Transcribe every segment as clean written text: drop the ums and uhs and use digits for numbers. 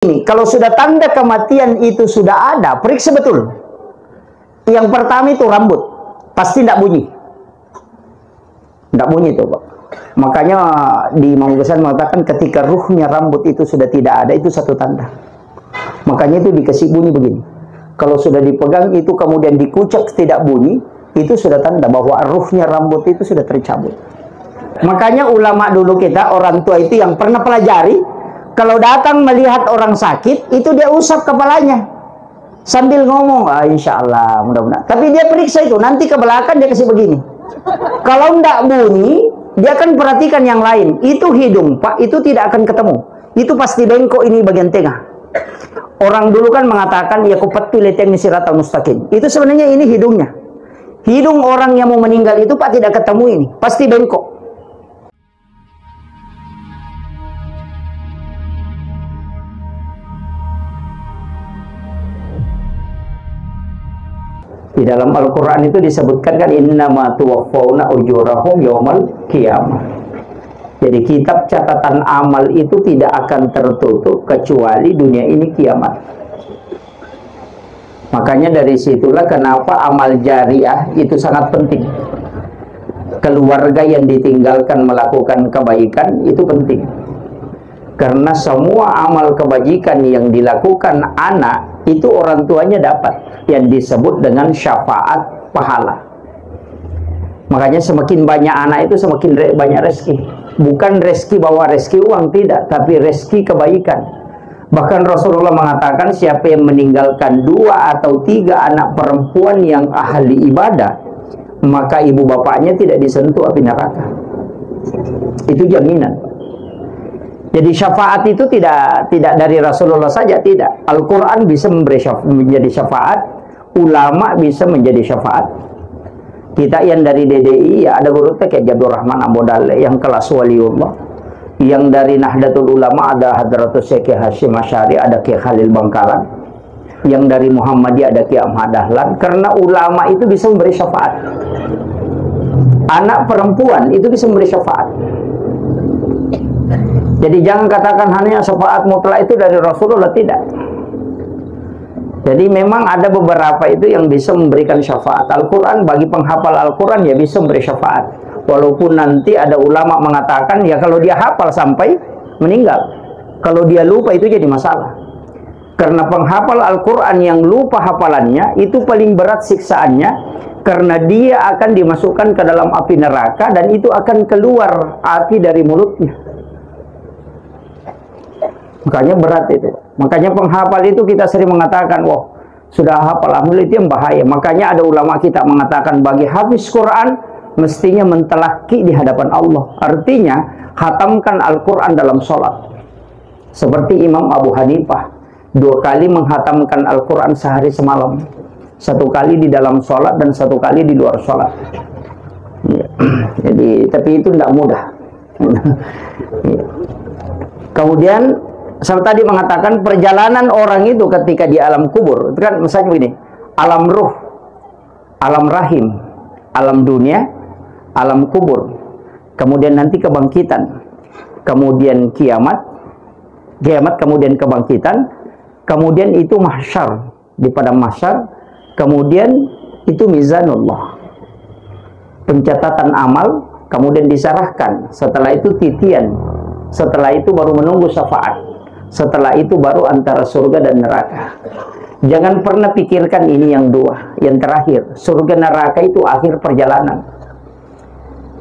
Ini, kalau sudah tanda kematian itu sudah ada, periksa betul. Yang pertama itu rambut, pasti tidak bunyi. Tidak bunyi itu, Pak. Makanya di Imam Ghazali mengatakan ketika ruhnya rambut itu sudah tidak ada, itu satu tanda. Makanya itu dikasih bunyi begini. Kalau sudah dipegang itu kemudian dikucak tidak bunyi, itu sudah tanda bahwa ruhnya rambut itu sudah tercabut. Makanya ulama dulu kita, orang tua itu yang pernah pelajari, kalau datang melihat orang sakit, itu dia usap kepalanya. Sambil ngomong, insya Allah, mudah-mudahan. Tapi dia periksa itu, nanti ke belakang dia kasih begini. Kalau tidak bunyi, dia akan perhatikan yang lain. Itu hidung, Pak, itu tidak akan ketemu. Itu pasti bengkok ini bagian tengah. Orang dulu kan mengatakan, ya kupatu leteng siratal mustaqim. Itu sebenarnya ini hidungnya. Hidung orang yang mau meninggal itu, Pak, tidak ketemu ini. Pasti bengkok. Di dalam Al-Quran itu disebutkan kan innama tuwaffawna ujurahum yaumal qiyamah. Jadi kitab catatan amal itu tidak akan tertutup kecuali dunia ini kiamat. Makanya dari situlah kenapa amal jariah itu sangat penting. Keluarga yang ditinggalkan melakukan kebaikan itu penting. Karena semua amal kebajikan yang dilakukan anak itu orang tuanya dapat, yang disebut dengan syafaat pahala. Makanya semakin banyak anak itu semakin banyak rezeki. Bukan rezeki bawa rezeki uang, tidak, tapi rezeki kebaikan. Bahkan Rasulullah mengatakan siapa yang meninggalkan 2 atau 3 anak perempuan yang ahli ibadah, maka ibu bapaknya tidak disentuh api neraka. Itu jaminan. Jadi syafaat itu tidak dari Rasulullah saja, tidak. Al-Quran bisa menjadi syafaat, ulama bisa menjadi syafaat. Kita yang dari DDI, ya ada guru kayak Jabdur Rahman Ambodale yang kelas waliullah. Yang dari Nahdlatul Ulama ada Hadratus Syekh Hashim Asy'ari, ada Kiai Khalil Bangkalan. Yang dari Muhammadiyah ada Kiai Ahmad Dahlan. Karena ulama itu bisa memberi syafaat. Anak perempuan itu bisa memberi syafaat. Jadi jangan katakan hanya syafaat mutlak itu dari Rasulullah, tidak. Jadi memang ada beberapa itu yang bisa memberikan syafaat. Al-Quran bagi penghafal Al-Quran ya bisa memberi syafaat. Walaupun nanti ada ulama mengatakan ya kalau dia hafal sampai meninggal. Kalau dia lupa itu jadi masalah. Karena penghafal Al-Quran yang lupa hafalannya itu paling berat siksaannya. Karena dia akan dimasukkan ke dalam api neraka dan itu akan keluar api dari mulutnya. Makanya berat itu. Makanya penghafal itu kita sering mengatakan, wah sudah hafal, alhamdulillah, itu yang bahaya. Makanya ada ulama kita mengatakan bagi hafiz Quran mestinya mentelaki di hadapan Allah. Artinya khatamkan Al-Quran dalam sholat. Seperti Imam Abu Hanifah 2 kali menghatamkan Al-Quran sehari semalam. 1 kali di dalam sholat dan 1 kali di luar sholat. Jadi tapi itu tidak mudah. Kemudian saya tadi mengatakan perjalanan orang itu ketika di alam kubur, itu kan misalnya begini, alam ruh, alam rahim, alam dunia, alam kubur, kemudian nanti kebangkitan, kemudian kiamat, kemudian kebangkitan, kemudian itu mahsyar, di padang mahsyar, kemudian itu mizanullah, pencatatan amal, kemudian disarahkan, setelah itu titian, setelah itu baru menunggu syafaat. Setelah itu baru antara surga dan neraka. Jangan pernah pikirkan ini yang 2, yang terakhir. Surga neraka itu akhir perjalanan.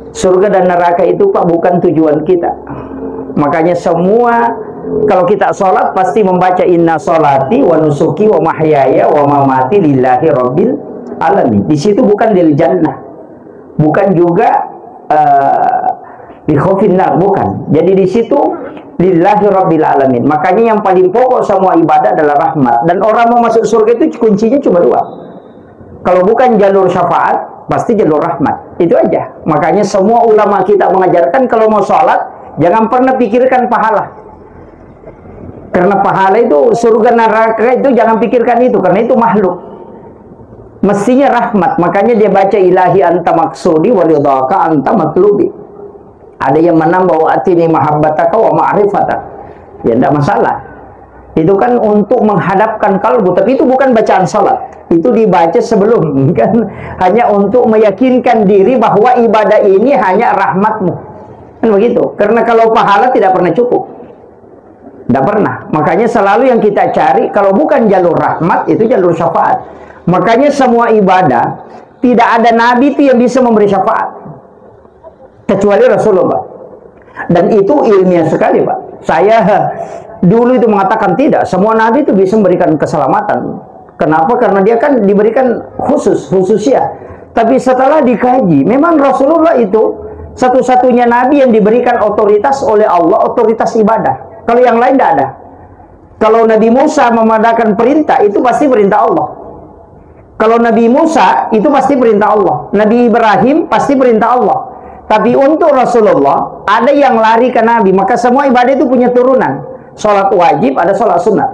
Surga dan neraka itu Pak bukan tujuan kita. Makanya semua kalau kita sholat pasti membaca inna sholati wa nusuki wa mahyaya wa mamati lillahi rabbil alamin. Di situ bukan lil jannah. Bukan juga di khofin nar, bukan. Jadi di situ lillahi rabbil alamin. Makanya yang paling pokok semua ibadah adalah rahmat. Dan orang mau masuk surga itu kuncinya cuma 2. Kalau bukan jalur syafaat, pasti jalur rahmat. Itu aja. Makanya semua ulama kita mengajarkan kalau mau sholat, jangan pernah pikirkan pahala. Karena pahala itu, surga neraka itu jangan pikirkan itu. Karena itu makhluk. Mestinya rahmat. Makanya dia baca ilahi anta maksudi walidhaka anta matlubi. Ada yang menambah wa atini mahabbataka wa ma'rifataka. Ya tidak masalah. Itu kan untuk menghadapkan kalbu, tapi itu bukan bacaan salat. Itu dibaca sebelum, kan hanya untuk meyakinkan diri bahwa ibadah ini hanya rahmatmu. Kan begitu. Karena kalau pahala tidak pernah cukup. Tidak pernah. Makanya selalu yang kita cari, kalau bukan jalur rahmat, itu jalur syafaat. Makanya semua ibadah, tidak ada nabi itu yang bisa memberi syafaat. Kecuali Rasulullah. Dan itu ilmiah sekali, Pak. Saya dulu itu mengatakan tidak, semua nabi itu bisa memberikan keselamatan. Kenapa? Karena dia kan diberikan khususnya. Tapi setelah dikaji, memang Rasulullah itu satu-satunya nabi yang diberikan otoritas oleh Allah, otoritas ibadah. Kalau yang lain tidak ada. Kalau Nabi Musa memadakan perintah, itu pasti perintah Allah. Kalau Nabi Musa, itu pasti perintah Allah. Nabi Ibrahim, pasti perintah Allah. Tapi untuk Rasulullah, ada yang lari ke Nabi. Maka semua ibadah itu punya turunan. Sholat wajib, ada sholat sunnah.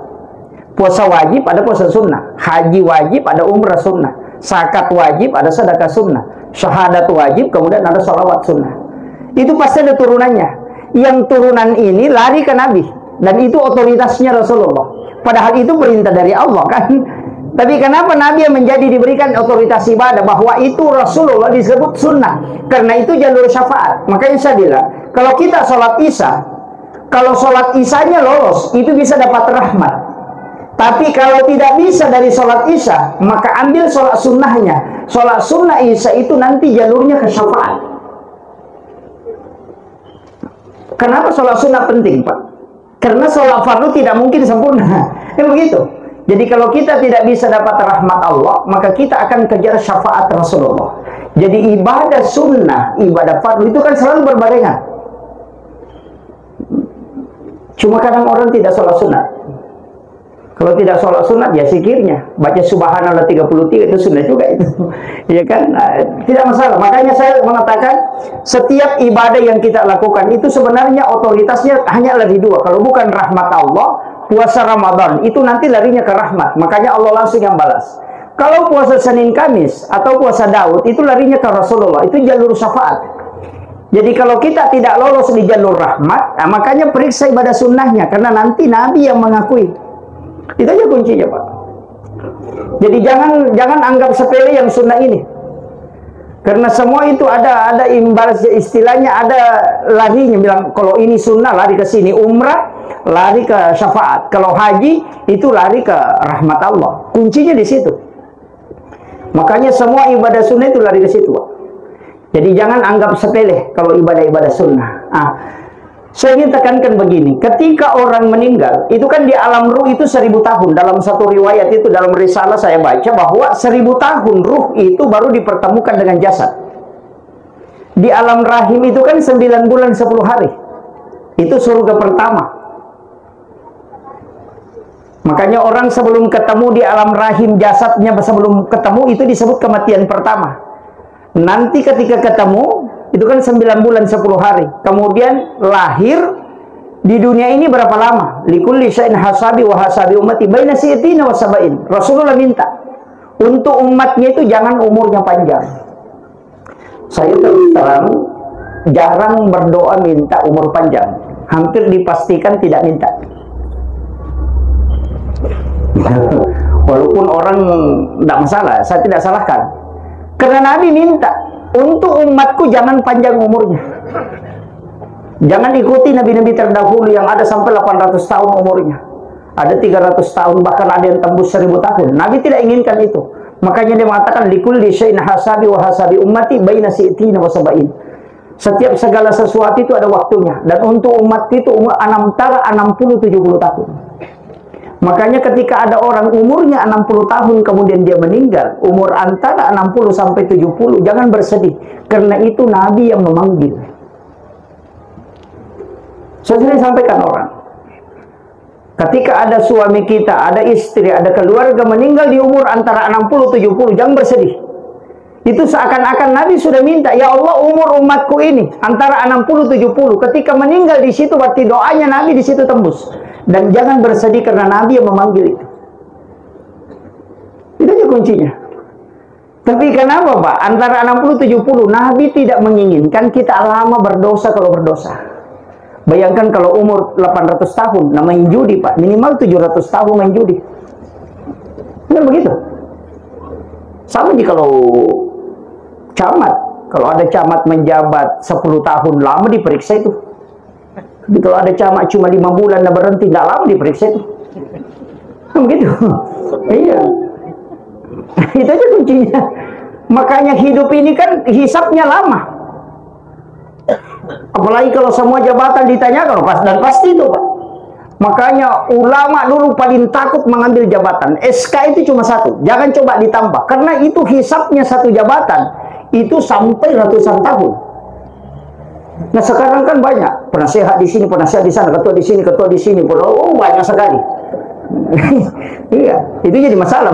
Puasa wajib, ada puasa sunnah. Haji wajib, ada umrah sunnah. Zakat wajib, ada sedekah sunnah. Syahadat wajib, kemudian ada sholawat sunnah. Itu pasti ada turunannya. Yang turunan ini lari ke Nabi. Dan itu otoritasnya Rasulullah. Padahal itu perintah dari Allah, kan? Tapi kenapa Nabi yang menjadi diberikan otoritas ibadah? Bahwa itu Rasulullah disebut sunnah. Karena itu jalur syafaat. Makanya saya bilang, kalau kita sholat isya, kalau sholat isyanya lolos, itu bisa dapat rahmat. Tapi kalau tidak bisa dari sholat isya, maka ambil sholat sunnahnya. Sholat sunnah isya itu nanti jalurnya ke syafaat. Kenapa sholat sunnah penting, Pak? Karena sholat fardu tidak mungkin sempurna. Begitu. Jadi kalau kita tidak bisa dapat rahmat Allah, maka kita akan kejar syafaat Rasulullah. Jadi ibadah sunnah, ibadah fardu itu kan selalu berbarengan. Cuma kadang orang tidak sholat sunat. Kalau tidak sholat sunat, ya zikirnya. Baca subhanallah 33 itu sunnah juga itu. Ya kan? Nah, tidak masalah. Makanya saya mengatakan, setiap ibadah yang kita lakukan itu sebenarnya otoritasnya hanya lari dua. Kalau bukan rahmat Allah, puasa Ramadan, itu nanti larinya ke rahmat. Makanya Allah langsung yang balas. Kalau puasa Senin Kamis, atau puasa Daud, itu larinya ke Rasulullah. Itu jalur syafaat. Jadi kalau kita tidak lolos di jalur rahmat, nah makanya periksa ibadah sunnahnya. Karena nanti Nabi yang mengakui. Itu aja kuncinya, Pak. Jadi jangan anggap sepele yang sunnah ini. Karena semua itu ada imbas, istilahnya ada larinya. Bilang kalau ini sunnah lari ke sini, umrah lari ke syafaat. Kalau haji itu lari ke rahmat Allah. Kuncinya di situ. Makanya semua ibadah sunnah itu lari ke situ, Pak. Jadi jangan anggap sepele kalau ibadah-ibadah sunnah. Saya ingin tekankan begini, ketika orang meninggal, itu kan di alam ruh itu 1000 tahun. Dalam satu riwayat itu, dalam risalah saya baca bahwa 1000 tahun ruh itu baru dipertemukan dengan jasad. Di alam rahim itu kan 9 bulan 10 hari. Itu surga pertama. Makanya orang sebelum ketemu di alam rahim jasadnya, sebelum ketemu itu disebut kematian pertama. Nanti ketika ketemu, itu kan 9 bulan 10 hari. Kemudian lahir di dunia ini berapa lama? Likulli syai'in hasabi wa hasabi ummati baina si'tina wa sab'in. Rasulullah minta untuk umatnya itu jangan umurnya panjang. Saya terus terang jarang berdoa minta umur panjang. Hampir dipastikan tidak minta. Walaupun orang tidak masalah, saya tidak salahkan. Karena Nabi minta untuk umatku jangan panjang umurnya. Jangan ikuti nabi-nabi terdahulu yang ada sampai 800 tahun umurnya. Ada 300 tahun, bahkan ada yang tembus 1000 tahun. Nabi tidak inginkan itu. Makanya dia mengatakan likulli syai'in hasabi wa hasabi ummati baina si'tina wa sab'in. Setiap segala sesuatu itu ada waktunya. Dan untuk umat itu antara 60-70 tahun. Makanya ketika ada orang umurnya 60 tahun kemudian dia meninggal, umur antara 60 sampai 70, jangan bersedih. Karena itu Nabi yang memanggil. Saya sering sampaikan orang, ketika ada suami kita, ada istri, ada keluarga meninggal di umur antara 60-70, jangan bersedih. Itu seakan-akan Nabi sudah minta, ya Allah umur umatku ini antara 60-70. Ketika meninggal di situ berarti doanya Nabi di situ tembus. Dan jangan bersedih karena Nabi yang memanggil itu. Itu aja kuncinya. Tapi kenapa, Pak? Antara 60-70 Nabi tidak menginginkan kita lama berdosa kalau berdosa. Bayangkan kalau umur 800 tahun, nah main judi Pak, minimal 700 tahun main judi. Benar begitu? Sama jika kalau camat, kalau ada camat menjabat 10 tahun, lama diperiksa itu. Tapi kalau ada camat cuma 5 bulan dan berhenti, tidak lama diperiksa itu. Nah, begitu? Iya. Itu aja kuncinya. Makanya hidup ini kan hisapnya lama. Apalagi kalau semua jabatan ditanyakan, dan pasti itu Pak. Makanya ulama dulu paling takut mengambil jabatan. SK itu cuma satu, jangan coba ditambah. Karena itu hisapnya satu jabatan, itu sampai ratusan tahun. Nah sekarang kan banyak, penasehat di sini, penasehat di sana, ketua di sini, ketua di sini. Oh banyak sekali. Iya, itu jadi masalah.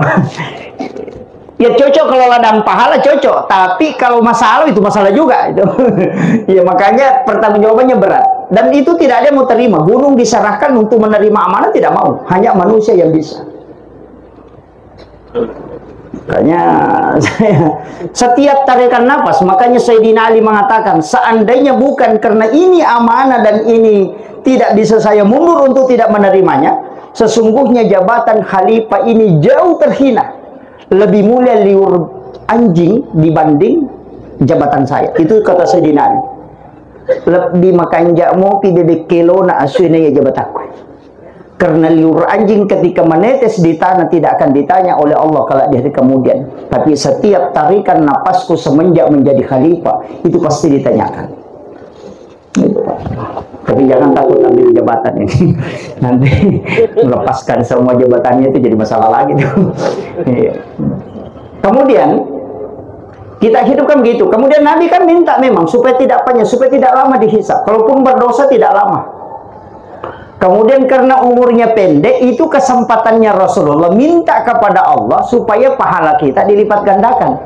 Ya cocok kalau ladang pahala cocok, tapi kalau masalah itu masalah juga itu. Ya makanya pertanggungjawabannya berat. Dan itu tidak ada yang mau terima. Gunung diserahkan untuk menerima amanah tidak mau, hanya manusia yang bisa. Makanya setiap tarikan nafas, makanya Sayyidina Ali mengatakan, seandainya bukan karena ini amanah dan ini tidak bisa saya mundur untuk tidak menerimanya, sesungguhnya jabatan khalifah ini jauh terhina. Lebih mulia liur anjing dibanding jabatan saya. Itu kata Sayyidina Ali. Lebih makan jakmu pidede kilo na aswina ya jabatanku. Karena liur anjing ketika menetes di tanah tidak akan ditanya oleh Allah kalau di hari kemudian. Tapi setiap tarikan napasku semenjak menjadi khalifah itu pasti ditanyakan. Tapi jangan takut ambil jabatan ini. Nanti melepaskan semua jabatannya itu jadi masalah lagi tuh. Kemudian kita hidupkan begitu. Kemudian Nabi kan minta memang supaya tidak panjang, supaya tidak lama dihisab. Kalaupun berdosa tidak lama. Kemudian karena umurnya pendek, itu kesempatannya Rasulullah minta kepada Allah supaya pahala kita dilipat gandakan.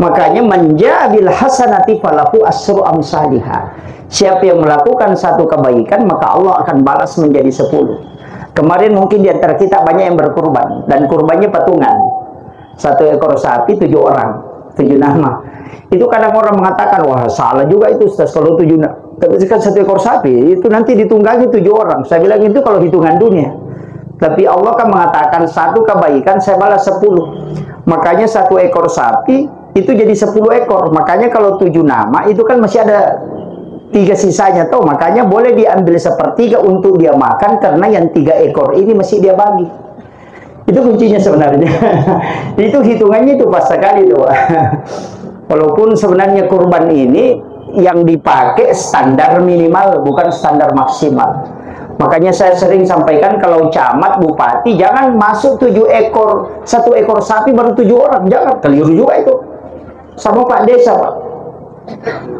Makanya menjabil hasanati falahu asru amsalihha. Siapa yang melakukan satu kebaikan, maka Allah akan balas menjadi 10. Kemarin mungkin di antara kita banyak yang berkurban, dan kurbannya patungan. 1 ekor sapi 7 orang, 7 nama. Itu kadang orang mengatakan, wah salah juga itu Ustaz kalau 7 nama. Tapi kan 1 ekor sapi, itu nanti ditunggangi 7 orang. Saya bilang itu kalau hitungan dunia. Tapi Allah kan mengatakan satu kebaikan saya balas 10. Makanya 1 ekor sapi itu jadi 10 ekor. Makanya kalau 7 nama itu kan masih ada 3 sisanya tuh. Makanya boleh diambil 1/3 untuk dia makan, karena yang 3 ekor ini masih dia bagi. Itu kuncinya sebenarnya. Itu hitungannya itu pas sekali tuh. Walaupun sebenarnya kurban ini yang dipakai standar minimal, bukan standar maksimal. Makanya saya sering sampaikan kalau camat, bupati jangan masuk 7 ekor, 1 ekor sapi baru 7 orang, jangan, keliru juga itu. Sama Pak Desa Pak,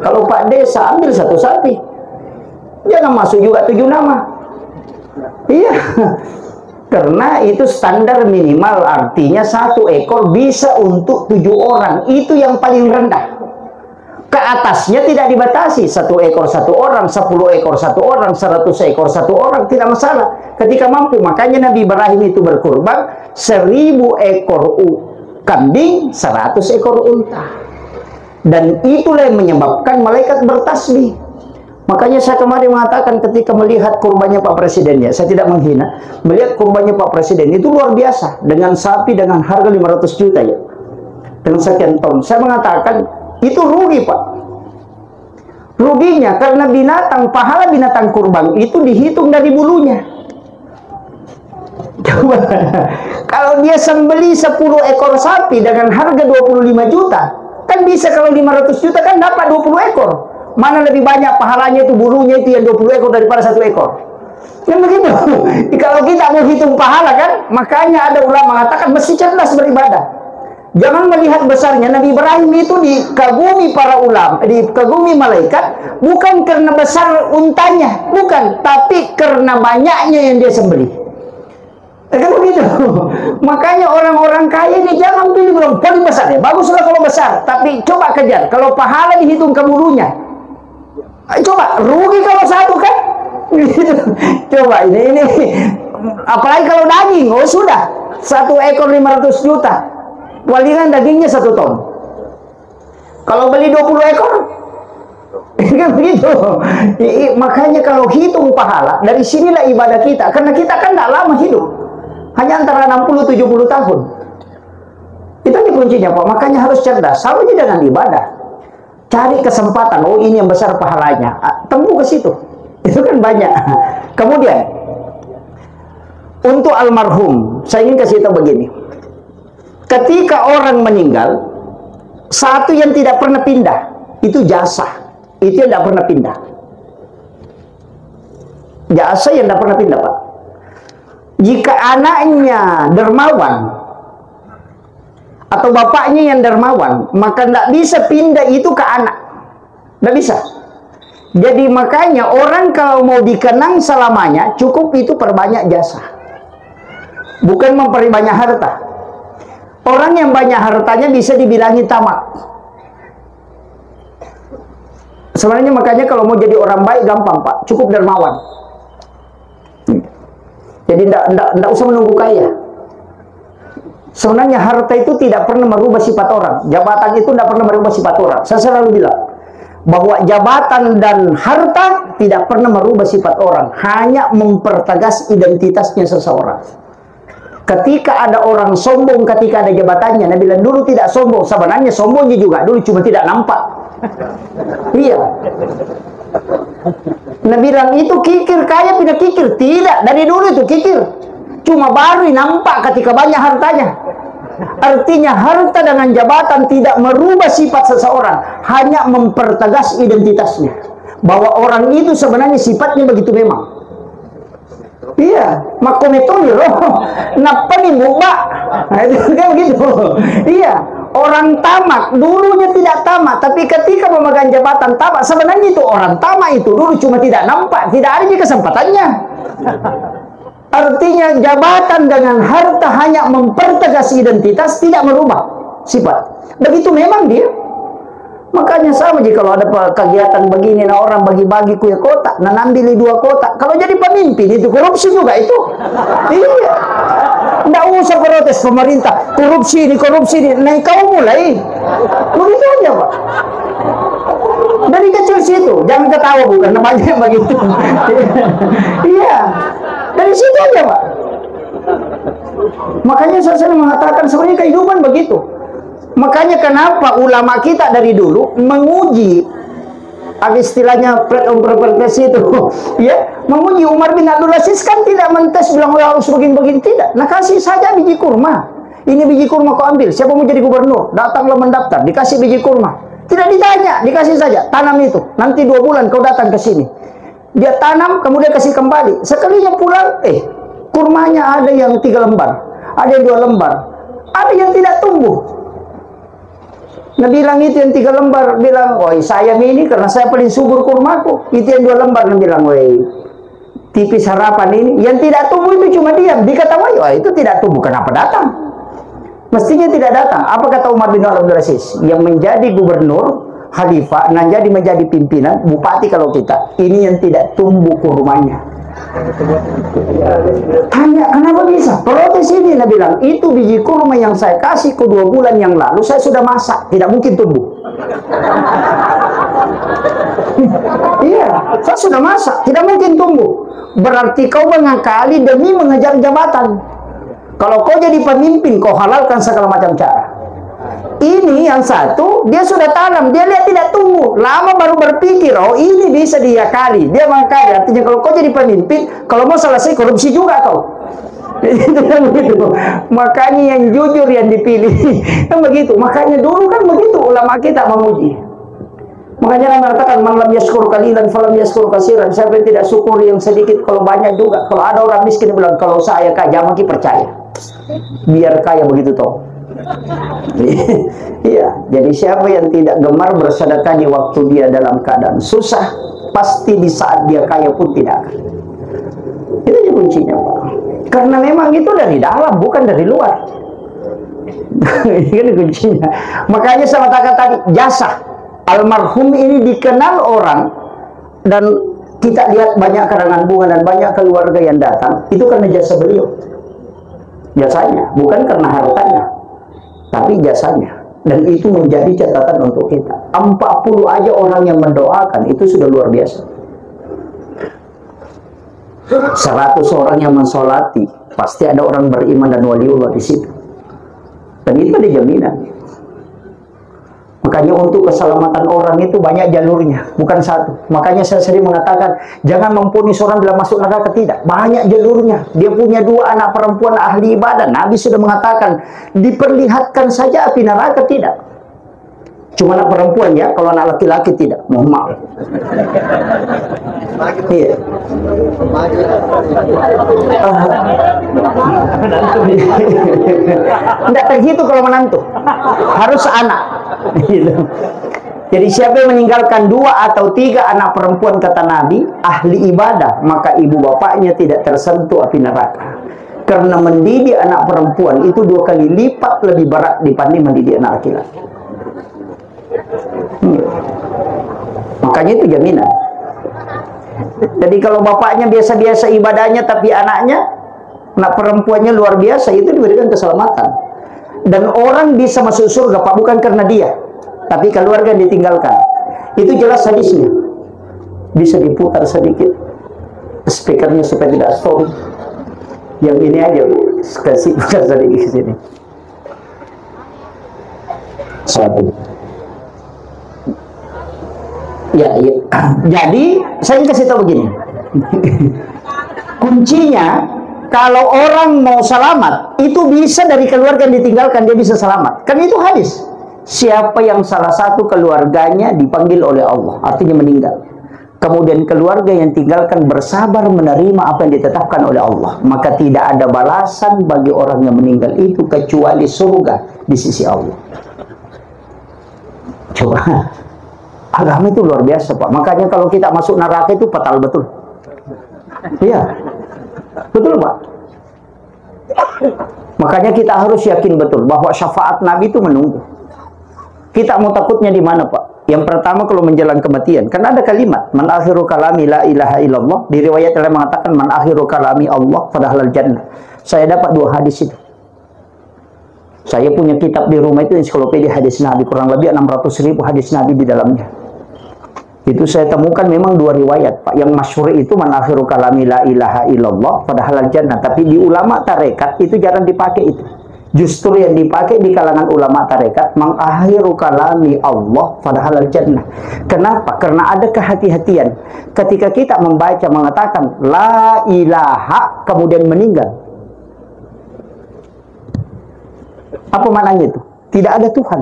kalau Pak Desa ambil 1 sapi, jangan masuk juga 7 nama. Iya, karena itu standar minimal, artinya 1 ekor bisa untuk 7 orang, itu yang paling rendah. Ke atasnya tidak dibatasi, 1 ekor 1 orang, 10 ekor 1 orang, 100 ekor 1 orang, tidak masalah ketika mampu. Makanya Nabi Ibrahim itu berkurban 1000 ekor kambing, 100 ekor unta. Dan itulah yang menyebabkan malaikat bertasbih. Makanya saya kemarin mengatakan ketika melihat kurbannya Pak Presidennya, saya tidak menghina, melihat kurbannya Pak Presiden itu luar biasa, dengan sapi dengan harga 500 juta ya, dengan sekian ton. Saya mengatakan itu rugi Pak. Ruginya karena binatang, pahala binatang kurban itu dihitung dari bulunya. Coba, kalau dia sembeli 10 ekor sapi dengan harga 25 juta, kan bisa kalau 500 juta kan dapat 20 ekor. Mana lebih banyak pahalanya itu bulunya itu yang 20 ekor daripada 1 ekor. Kan begitu. Kalau kita mau hitung pahala kan, makanya ada ulama mengatakan mesti cerdas beribadah. Jangan melihat besarnya. Nabi Ibrahim itu dikagumi para ulama, dikagumi malaikat, bukan karena besar untanya, bukan, tapi karena banyaknya yang dia sembelih. Kan begitu. Makanya orang-orang kaya ini jangan pilih bilang paling besar ya. Baguslah kalau besar, tapi coba kejar. Kalau pahala dihitung ke bulunya, coba rugi kalau 1 kan. Coba ini apalagi kalau daging, oh sudah 1 ekor 500 juta. Palingan dagingnya 1 ton. Kalau beli 20 ekor Kan begitu. Makanya kalau hitung pahala, dari sinilah ibadah kita. Karena kita kan tidak lama hidup. Hanya antara 60-70 tahun. Itu aja kuncinya, Pak. Makanya harus cerdas. Sama aja dengan ibadah. Cari kesempatan. Oh, ini yang besar pahalanya. Tempuh ke situ. Itu kan banyak. Kemudian, untuk almarhum, saya ingin kasih tahu begini. Ketika orang meninggal, satu yang tidak pernah pindah, itu jasa. Itu yang tidak pernah pindah. Jasa yang tidak pernah pindah, Pak. Jika anaknya dermawan, atau bapaknya yang dermawan, maka tidak bisa pindah itu ke anak. Tidak bisa. Jadi makanya orang kalau mau dikenang selamanya, cukup itu perbanyak jasa. Bukan memperbanyak harta. Orang yang banyak hartanya bisa dibilangi tamak. Sebenarnya makanya kalau mau jadi orang baik gampang, Pak. Cukup dermawan. Jadi tidak usah menunggu kaya. Sebenarnya harta itu tidak pernah merubah sifat orang. Jabatan itu tidak pernah merubah sifat orang. Saya selalu bilang bahwa jabatan dan harta tidak pernah merubah sifat orang. Hanya mempertegas identitasnya seseorang. Ketika ada orang sombong ketika ada jabatannya, Nabi bilang dulu tidak sombong. Sebenarnya sombongnya juga dulu, cuma tidak nampak. Iya. Nabi bilang itu kikir, kaya pindah kikir. Tidak, dari dulu itu kikir. Cuma baru nampak ketika banyak hartanya. Artinya harta dengan jabatan tidak merubah sifat seseorang, hanya mempertegas identitasnya. Bahwa orang itu sebenarnya sifatnya begitu memang. Iya, makometoni loh. Napa nih mbak? Nah, itu kan begitu. Iya, orang tamak dulunya tidak tamak, tapi ketika memegang jabatan tamak. Sebenarnya itu orang tamak itu dulu cuma tidak nampak, tidak ada kesempatannya. Artinya jabatan dengan harta hanya mempertegas identitas, tidak merubah sifat. Begitu memang dia. Makanya sama jika kalau ada kegiatan begini, nah orang bagi-bagi kue kotak, nah ambil 2 kotak. Kalau jadi pemimpin itu korupsi juga itu. Iya. Nggak usah protes pemerintah, korupsi ini, nah kau mulai. Begitu aja, Pak. Dari kecil situ, jangan ketawa bukan, namanya begitu. Iya. Dari situ aja, Pak. Makanya saya sering mengatakan sebenarnya kehidupan begitu. Makanya kenapa ulama kita dari dulu menguji, istilahnya itu, ya, menguji Umar bin Abdul Aziz kan tidak mentes bilang harus begini-begini, tidak. Nah kasih saja biji kurma. Ini biji kurma kau ambil. Siapa mau jadi gubernur? Datanglah mendaftar, dikasih biji kurma. Tidak ditanya, dikasih saja. Tanam itu. Nanti 2 bulan kau datang ke sini. Dia tanam, kemudian kasih kembali. Sekalinya pulang, kurmanya ada yang 3 lembar, ada yang 2 lembar, ada yang tidak tumbuh. Nah bilang itu yang 3 lembar, bilang, woi sayang ini karena saya paling subur kurmaku. Itu yang 2 lembar, yang bilang, woi tipis harapan ini. Yang tidak tumbuh itu cuma diam. Dikata, woi itu tidak tumbuh, kenapa datang? Mestinya tidak datang. Apa kata Umar bin Abdul Aziz? Yang menjadi gubernur, khalifah, nah jadi menjadi pimpinan, bupati kalau kita, ini yang tidak tumbuh kurmanya. Tanya, kenapa bisa? Protes ini, Nabi bilang, itu biji kurma yang saya kasih ke 2 bulan yang lalu, saya sudah masak, tidak mungkin tumbuh. Iya, saya sudah masak, tidak mungkin tumbuh. Berarti kau mengakali demi mengejar jabatan. Kalau kau jadi pemimpin, kau halalkan segala macam cara. Ini yang satu, dia sudah tanam, dia lihat tidak tumbuh. Lama baru berpikir, oh ini bisa diakali. Dia mengakali, artinya kalau kau jadi pemimpin, kalau mau selesai korupsi juga kau. Itu kan begitu. Makanya yang jujur yang dipilih. Kan begitu. Makanya dulu kan begitu ulama kita menguji. Makanya orang mengatakan, man lam yashkur qalilan falam yashkur katsiran. Siapa yang tidak syukur yang sedikit, kalau banyak juga. Kalau ada orang miskin bilang, kalau saya kaya, maki percaya. Biar kaya begitu toh. Iya, jadi siapa yang tidak gemar bersedekah di waktu dia dalam keadaan susah, pasti di saat dia kaya pun tidak akan. Itu aja kuncinya, Pak. Karena memang itu dari dalam, bukan dari luar. Ini kuncinya. Makanya saya katakan tadi, jasa almarhum ini dikenal orang, dan kita lihat banyak karangan bunga dan banyak keluarga yang datang, itu karena jasa beliau. Jasanya, bukan karena hartanya, tapi jasanya. Dan itu menjadi catatan untuk kita. 40 aja orang yang mendoakan, itu sudah luar biasa. 100 orang yang mensolati, pasti ada orang beriman dan waliullah di situ. Dan itu ada jaminan. Makanya untuk keselamatan orang itu banyak jalurnya, bukan satu. Makanya saya sering mengatakan, jangan memvonis orang dalam masuk neraka, tidak. Banyak jalurnya. Dia punya 2 anak perempuan ahli ibadah. Nabi sudah mengatakan, diperlihatkan saja api neraka, tidak. Cuma anak perempuan ya, kalau anak laki-laki tidak. Mohon maaf. Iya. Tidak terhitung kalau menantu. Harus anak. Gitu. Jadi siapa yang meninggalkan 2 atau 3 anak perempuan, kata Nabi, ahli ibadah, maka ibu bapaknya tidak tersentuh api neraka. Karena mendidik anak perempuan itu 2 kali lipat lebih berat dibanding mendidik anak laki-laki. Makanya itu jaminan. Jadi kalau bapaknya biasa-biasa ibadahnya, tapi anaknya, anak perempuannya luar biasa, itu diberikan keselamatan. Dan orang bisa masuk surga, Pak, bukan karena dia, tapi keluarga yang ditinggalkan. Itu jelas hadisnya. Bisa diputar sedikit speakernya supaya tidak stop. Yang ini aja, kasih putar sedikit ke sini. Satu. Ya. Jadi saya kasih tahu begini. Kuncinya, kalau orang mau selamat, itu bisa dari keluarga yang ditinggalkan, dia bisa selamat. Kan itu hadis. Siapa yang salah satu keluarganya dipanggil oleh Allah, artinya meninggal. Kemudian keluarga yang tinggalkan bersabar menerima apa yang ditetapkan oleh Allah, maka tidak ada balasan bagi orang yang meninggal itu kecuali surga di sisi Allah. Coba. Agama itu luar biasa, Pak. Makanya kalau kita masuk neraka itu fatal betul. Iya. Betul, Pak. Makanya kita harus yakin betul bahwa syafaat Nabi itu menunggu. Kita mau takutnya di mana, Pak? Yang pertama kalau menjelang kematian. Karena ada kalimat, man akhiru kalami la ilaha illallah. Di riwayat yang mengatakan, man akhiru kalami Allah padahal jannah. Saya dapat 2 hadis itu. Saya punya kitab di rumah itu, ensiklopedia hadis Nabi. Kurang lebih 600.000 hadis Nabi di dalamnya. Itu saya temukan memang 2 riwayat, Pak. Yang masyhur itu man akhiru kalami la ilaha illallah padahal jannah. Tapi di ulama tarekat itu jarang dipakai itu. Justru yang dipakai di kalangan ulama tarekat, man akhiru kalami Allah padahal jannah. Kenapa? Karena ada kehati-hatian. Ketika kita membaca mengatakan la ilaha kemudian meninggal. Apa maknanya itu? Tidak ada Tuhan.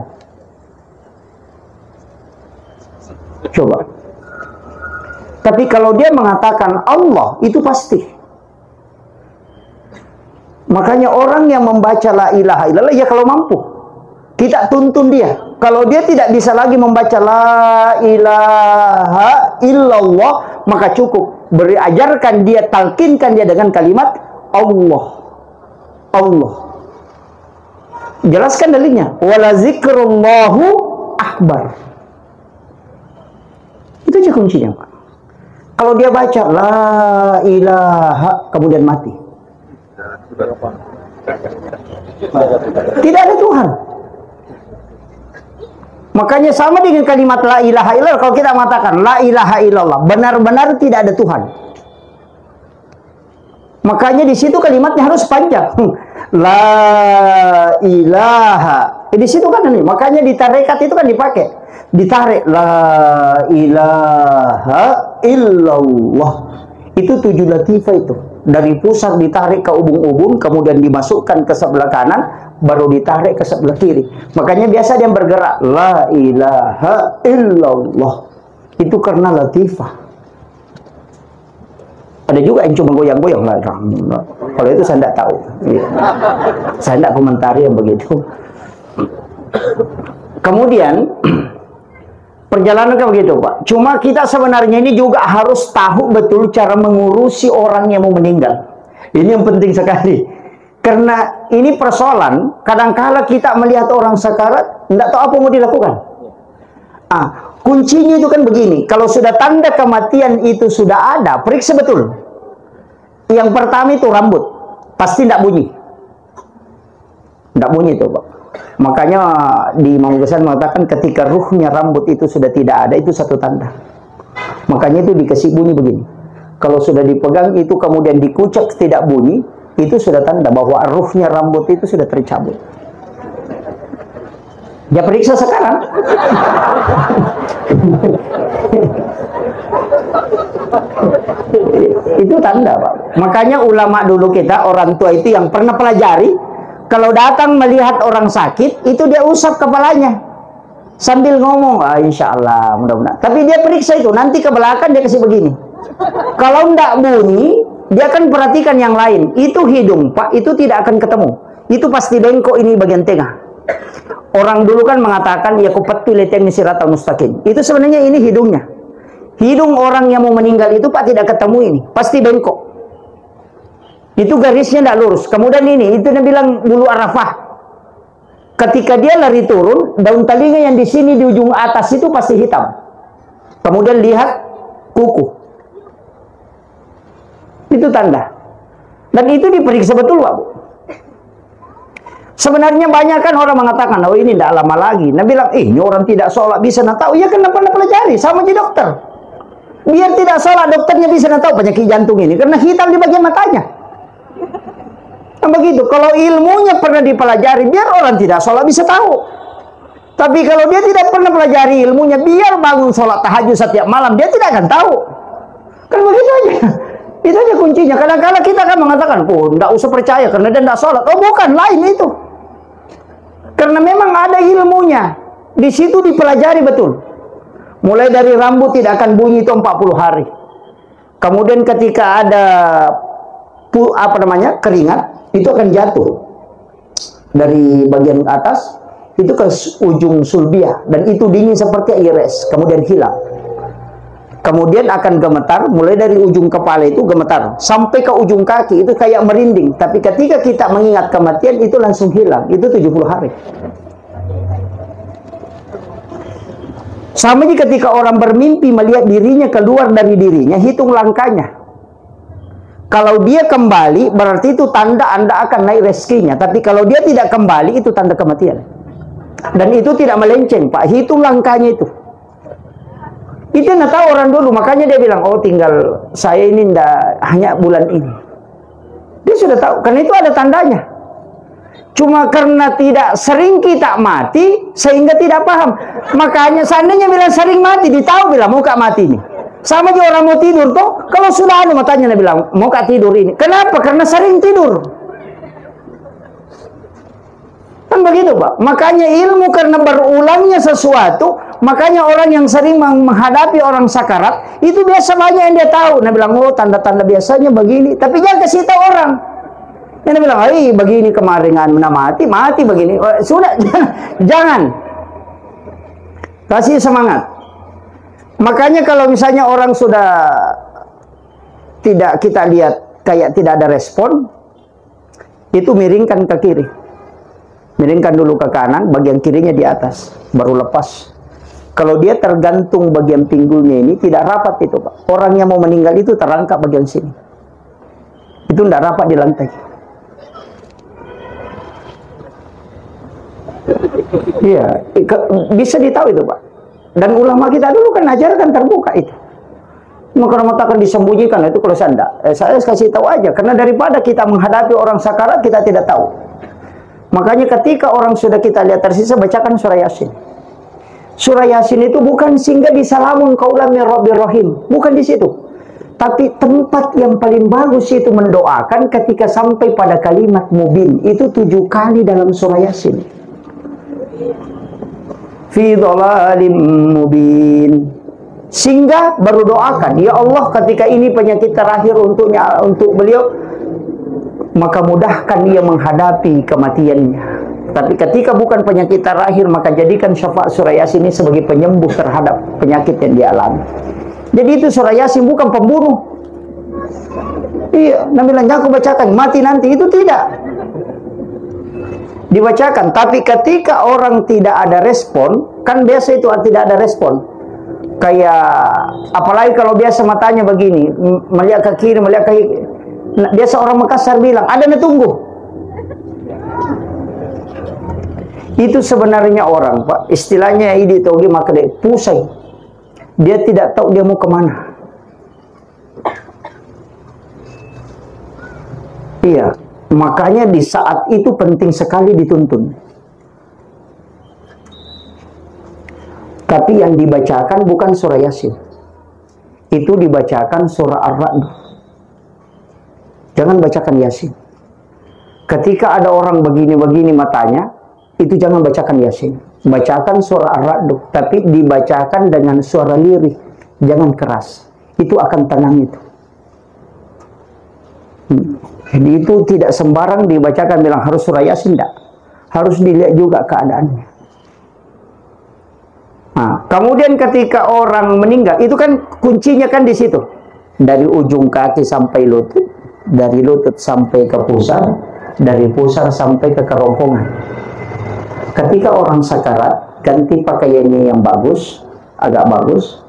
Coba. Tapi kalau dia mengatakan Allah, itu pasti. Makanya orang yang membaca la ilaha illallah, ya kalau mampu, kita tuntun dia. Kalau dia tidak bisa lagi membaca la ilaha illallah, maka cukup beri ajarkan dia, talkinkan dia dengan kalimat Allah. Allah. Jelaskan dalilnya. Wala zikrullahu akbar. Itu aja kuncinya, Pak. Kalau dia baca la ilaha kemudian mati, tidak ada Tuhan. Makanya sama dengan kalimat la ilaha illallah. Kalau kita mengatakan la ilaha illallah, benar-benar tidak ada Tuhan. Makanya di situ kalimatnya harus panjang. La ilaha. Di situ kan ini. Makanya di tarekat itu kan dipakai. Ditarik la ilaha illallah. Itu 7 latifah itu. Dari pusar ditarik ke ubun-ubun, kemudian dimasukkan ke sebelah kanan, baru ditarik ke sebelah kiri. Makanya biasa dia bergerak la ilaha illallah. Itu karena latifah. Ada juga yang cuma goyang-goyang lah. Kalau itu saya tidak tahu. Saya tidak komentari yang begitu. Kemudian perjalanan kan begitu, Pak. Cuma kita sebenarnya ini juga harus tahu betul cara mengurusi orang yang mau meninggal. Ini yang penting sekali. Karena ini persoalan, kadangkala kita melihat orang sakarat, tidak tahu apa mau dilakukan. Kuncinya itu kan begini, kalau sudah tanda kematian itu sudah ada, periksa betul. Yang pertama itu rambut, pasti tidak bunyi. Tidak bunyi itu, Pak. Makanya di Imam Ghazali mengatakan ketika ruhnya rambut itu sudah tidak ada, itu satu tanda. Makanya itu dikasih bunyi begini. Kalau sudah dipegang itu kemudian dikucak tidak bunyi, itu sudah tanda bahwa ruhnya rambut itu sudah tercabut. Dia periksa sekarang. Itu tanda, Pak. Makanya ulama dulu kita, orang tua itu yang pernah pelajari, kalau datang melihat orang sakit, itu dia usap kepalanya sambil ngomong, insya Allah, mudah-mudahan. Tapi dia periksa itu, nanti ke belakang dia kasih begini. Kalau enggak bunyi, dia akan perhatikan yang lain. Itu hidung, Pak, itu tidak akan ketemu. Itu pasti bengkok ini bagian tengah. Orang dulu kan mengatakan, ya kupatu leteng siratal mustaqim. Itu sebenarnya ini hidungnya. Hidung orang yang mau meninggal itu, Pak, tidak ketemu ini. Pasti bengkok. Itu garisnya tidak lurus. Kemudian ini, itu dia bilang bulu arafah. Ketika dia lari turun, daun telinga yang di sini di ujung atas itu pasti hitam. Kemudian lihat kuku. Itu tanda. Dan itu diperiksa betul, Pak. Sebenarnya banyak kan orang mengatakan, oh ini tidak lama lagi. Nah bilang, ini orang tidak sholat bisa nak tahu. Ya kenapa nak pelajari? Sama aja dokter. Biar tidak sholat, dokternya bisa nak tahu penyakit jantung ini. Karena hitam di bagian matanya. Nah, begitu, kalau ilmunya pernah dipelajari, biar orang tidak sholat bisa tahu. Tapi kalau dia tidak pernah pelajari ilmunya, biar bangun sholat tahajud setiap malam, dia tidak akan tahu. Kan begitu aja. Itu aja kuncinya. Kadang-kadang kita akan mengatakan, oh, tidak usah percaya karena dia tidak sholat. Oh, bukan, lain itu. Karena memang ada ilmunya. Di situ dipelajari betul. Mulai dari rambut tidak akan bunyi itu 40 hari. Kemudian ketika ada keringat, itu akan jatuh dari bagian atas itu ke ujung sulbiah, dan itu dingin seperti air es, kemudian hilang. Kemudian akan gemetar, mulai dari ujung kepala itu gemetar sampai ke ujung kaki, itu kayak merinding. Tapi ketika kita mengingat kematian, itu langsung hilang. Itu 70 hari. Sama juga ketika orang bermimpi melihat dirinya keluar dari dirinya, hitung langkahnya. Kalau dia kembali, berarti itu tanda Anda akan naik rezekinya. Tapi kalau dia tidak kembali, itu tanda kematian. Dan itu tidak melenceng, Pak. Hitung langkahnya itu. Itu yang tahu orang dulu. Makanya dia bilang, oh tinggal saya ini hanya bulan ini. Dia sudah tahu. Karena itu ada tandanya. Cuma karena tidak sering kita mati, sehingga tidak paham. Makanya seandainya bilang sering mati, ditahu bilang mau kak mati ini. Sama aja orang mau tidur tuh, kalau sudah matanya dia bilang mau kak tidur ini. Kenapa? Karena sering tidur. Kan begitu, Pak. Makanya ilmu karena berulangnya sesuatu, makanya orang yang sering menghadapi orang sakarat itu biasa banyak yang dia tahu. Dia bilang, oh tanda-tanda biasanya begini, tapi jangan kasih tahu orang. Dia bilang, begini kemarin mati begini. Oh, sudah, jangan. Kasih semangat. Makanya kalau misalnya orang sudah tidak kita lihat kayak tidak ada respon, itu miringkan ke kiri. Miringkan dulu ke kanan, bagian kirinya di atas, baru lepas. Kalau dia tergantung bagian pinggulnya ini, tidak rapat itu, Pak. Orang yang mau meninggal itu terangkat bagian sini. Itu tidak rapat di lantai. Iya, bisa ditahu itu, Pak. Dan ulama kita dulu kan ajarkan terbuka itu. Maka mengatakan disembunyikan itu kalau saya kasih tahu aja, karena daripada kita menghadapi orang sakarat kita tidak tahu. Makanya ketika orang sudah kita lihat tersisa, bacakan surah Yasin. Surah Yasin itu bukan singgah di salamun qaulan mir rabbir rahim, bukan di situ. Tapi tempat yang paling bagus itu mendoakan ketika sampai pada kalimat mubin. Itu 7 kali dalam surah Yasin. Fi dhalalim mubin. Sehingga baru doakan, ya Allah ketika ini penyakit terakhir untuk beliau, maka mudahkan dia menghadapi kematiannya. Tapi ketika bukan penyakit terakhir, maka jadikan syafaat surah Yasin ini sebagai penyembuh terhadap penyakit yang dialami. Jadi itu surah Yasin bukan pembunuh. Iya, Nabi bilang aku bacakan mati nanti, itu tidak dibacakan. Tapi ketika orang tidak ada respon, kan biasa itu tidak ada respon. Kayak apalagi kalau biasa matanya begini, melihat ke kiri, melihat ke kiri. Biasa orang Makassar bilang, ada yang tunggu. Itu sebenarnya orang, Pak, istilahnya ini togi maka dia pusing. Dia tidak tahu dia mau kemana. Iya, makanya di saat itu penting sekali dituntun. Tapi yang dibacakan bukan surah Yasin. Itu dibacakan surah Ar-Ra'd. Jangan bacakan Yasin. Ketika ada orang begini-begini matanya, itu jangan bacakan Yasin. Bacakan surah Ar-Ra'd, tapi dibacakan dengan suara lirih, jangan keras. Itu akan tenang itu. Jadi itu tidak sembarang dibacakan bilang harus surah Yasin, tidak. Harus dilihat juga keadaannya. Nah, kemudian ketika orang meninggal, itu kan kuncinya kan di situ. Dari ujung kaki sampai lutut, dari lutut sampai ke pusar, dari pusar sampai ke kerongkongan. Ketika orang sakarat, ganti pakaiannya yang bagus, agak bagus,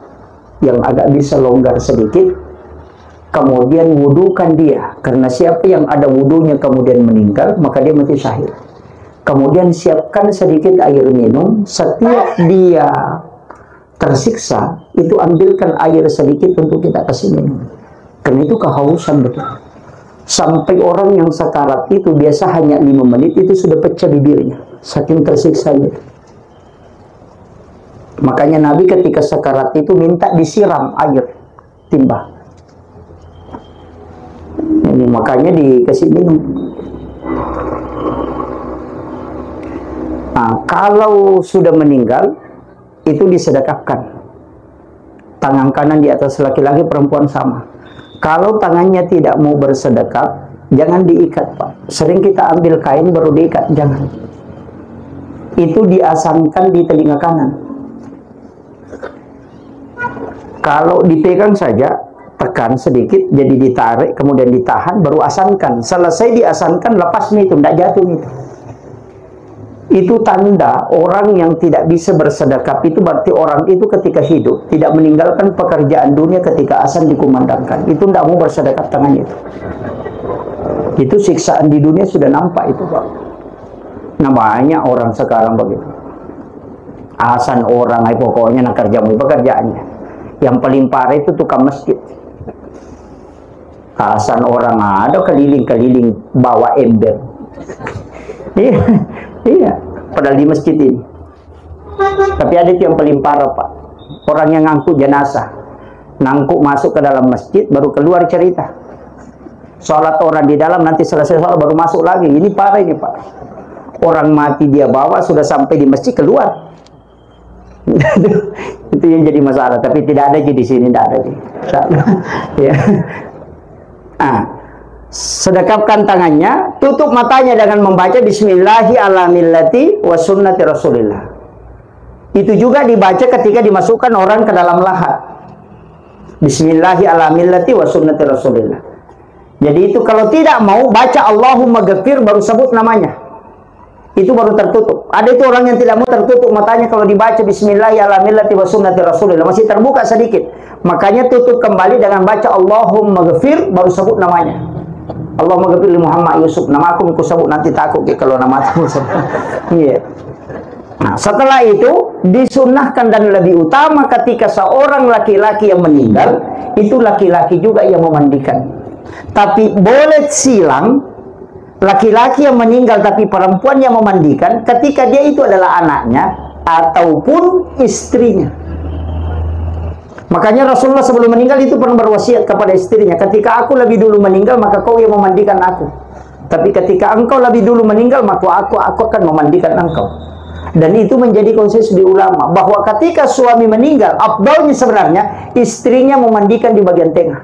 yang agak bisa longgar sedikit, kemudian wudukan dia. Karena siapa yang ada wudunya kemudian meninggal, maka dia mati syahid. Kemudian siapkan sedikit air minum. Setiap dia tersiksa, itu ambilkan air sedikit untuk kita kasih minum. Karena itu kehausan betul. Sampai orang yang sakarat itu biasa hanya 5 menit itu sudah pecah bibirnya. Saking tersiksanya. Makanya Nabi ketika sakarat itu minta disiram air timba. Ini makanya dikasih minum. Nah, kalau sudah meninggal, itu disedekapkan. Tangan kanan di atas laki-laki, perempuan sama. Kalau tangannya tidak mau bersedekap, jangan diikat, Pak. Sering kita ambil kain baru diikat, jangan. Itu diasangkan di telinga kanan. Kalau dipegang saja, tekan sedikit, jadi ditarik, kemudian ditahan, baru asankan. Selesai diasankan, lepas nih itu, tidak jatuh itu. Itu tanda orang yang tidak bisa bersedekap. Itu berarti orang itu ketika hidup tidak meninggalkan pekerjaan dunia ketika azan dikumandangkan. Itu tidak mau bersedekap tangannya itu. Itu siksaan di dunia sudah nampak itu, Pak. Namanya orang sekarang begitu. Azan orang, pokoknya nak kerjamu pekerjaannya. Yang paling parah itu tukang masjid. Azan orang ada keliling-keliling bawa ember. Iya. Iya, padahal di masjid ini. Tapi ada yang paling parah, Pak. Orang yang ngangkut jenazah, ngangkut masuk ke dalam masjid, baru keluar cerita. Sholat orang di dalam, nanti selesai sholat baru masuk lagi. Ini parah ini, Pak. Orang mati dia bawa, sudah sampai di masjid, keluar. Itu yang jadi masalah. Tapi tidak ada di sini, tidak ada. Ya. Sedekapkan tangannya, tutup matanya dengan membaca Bismillahi ala millati wa sunnati Rasulillah. Itu juga dibaca ketika dimasukkan orang ke dalam lahat. Bismillahi ala millati wa sunnati Rasulillah. Jadi itu kalau tidak mau baca Allahumma ghafir baru sebut namanya. Itu baru tertutup. Ada itu orang yang tidak mau tertutup matanya kalau dibaca Bismillahi ala millati wa sunnati Rasulillah, masih terbuka sedikit. Makanya tutup kembali dengan baca Allahumma ghafir baru sebut namanya. Allahumma ghafir li Muhammad Yusuf. Nama aku sebut nanti takut kalau nama aku. Iya. Nah, setelah itu disunnahkan dan lebih utama ketika seorang laki-laki yang meninggal, itu laki-laki juga yang memandikan. Tapi boleh silang laki-laki yang meninggal tapi perempuan yang memandikan ketika dia itu adalah anaknya ataupun istrinya. Makanya Rasulullah sebelum meninggal itu pernah berwasiat kepada istrinya, ketika aku lebih dulu meninggal maka kau yang memandikan aku. Tapi ketika engkau lebih dulu meninggal maka aku akan memandikan engkau. Dan itu menjadi konsensus di ulama bahwa ketika suami meninggal, afdalnya sebenarnya istrinya memandikan di bagian tengah.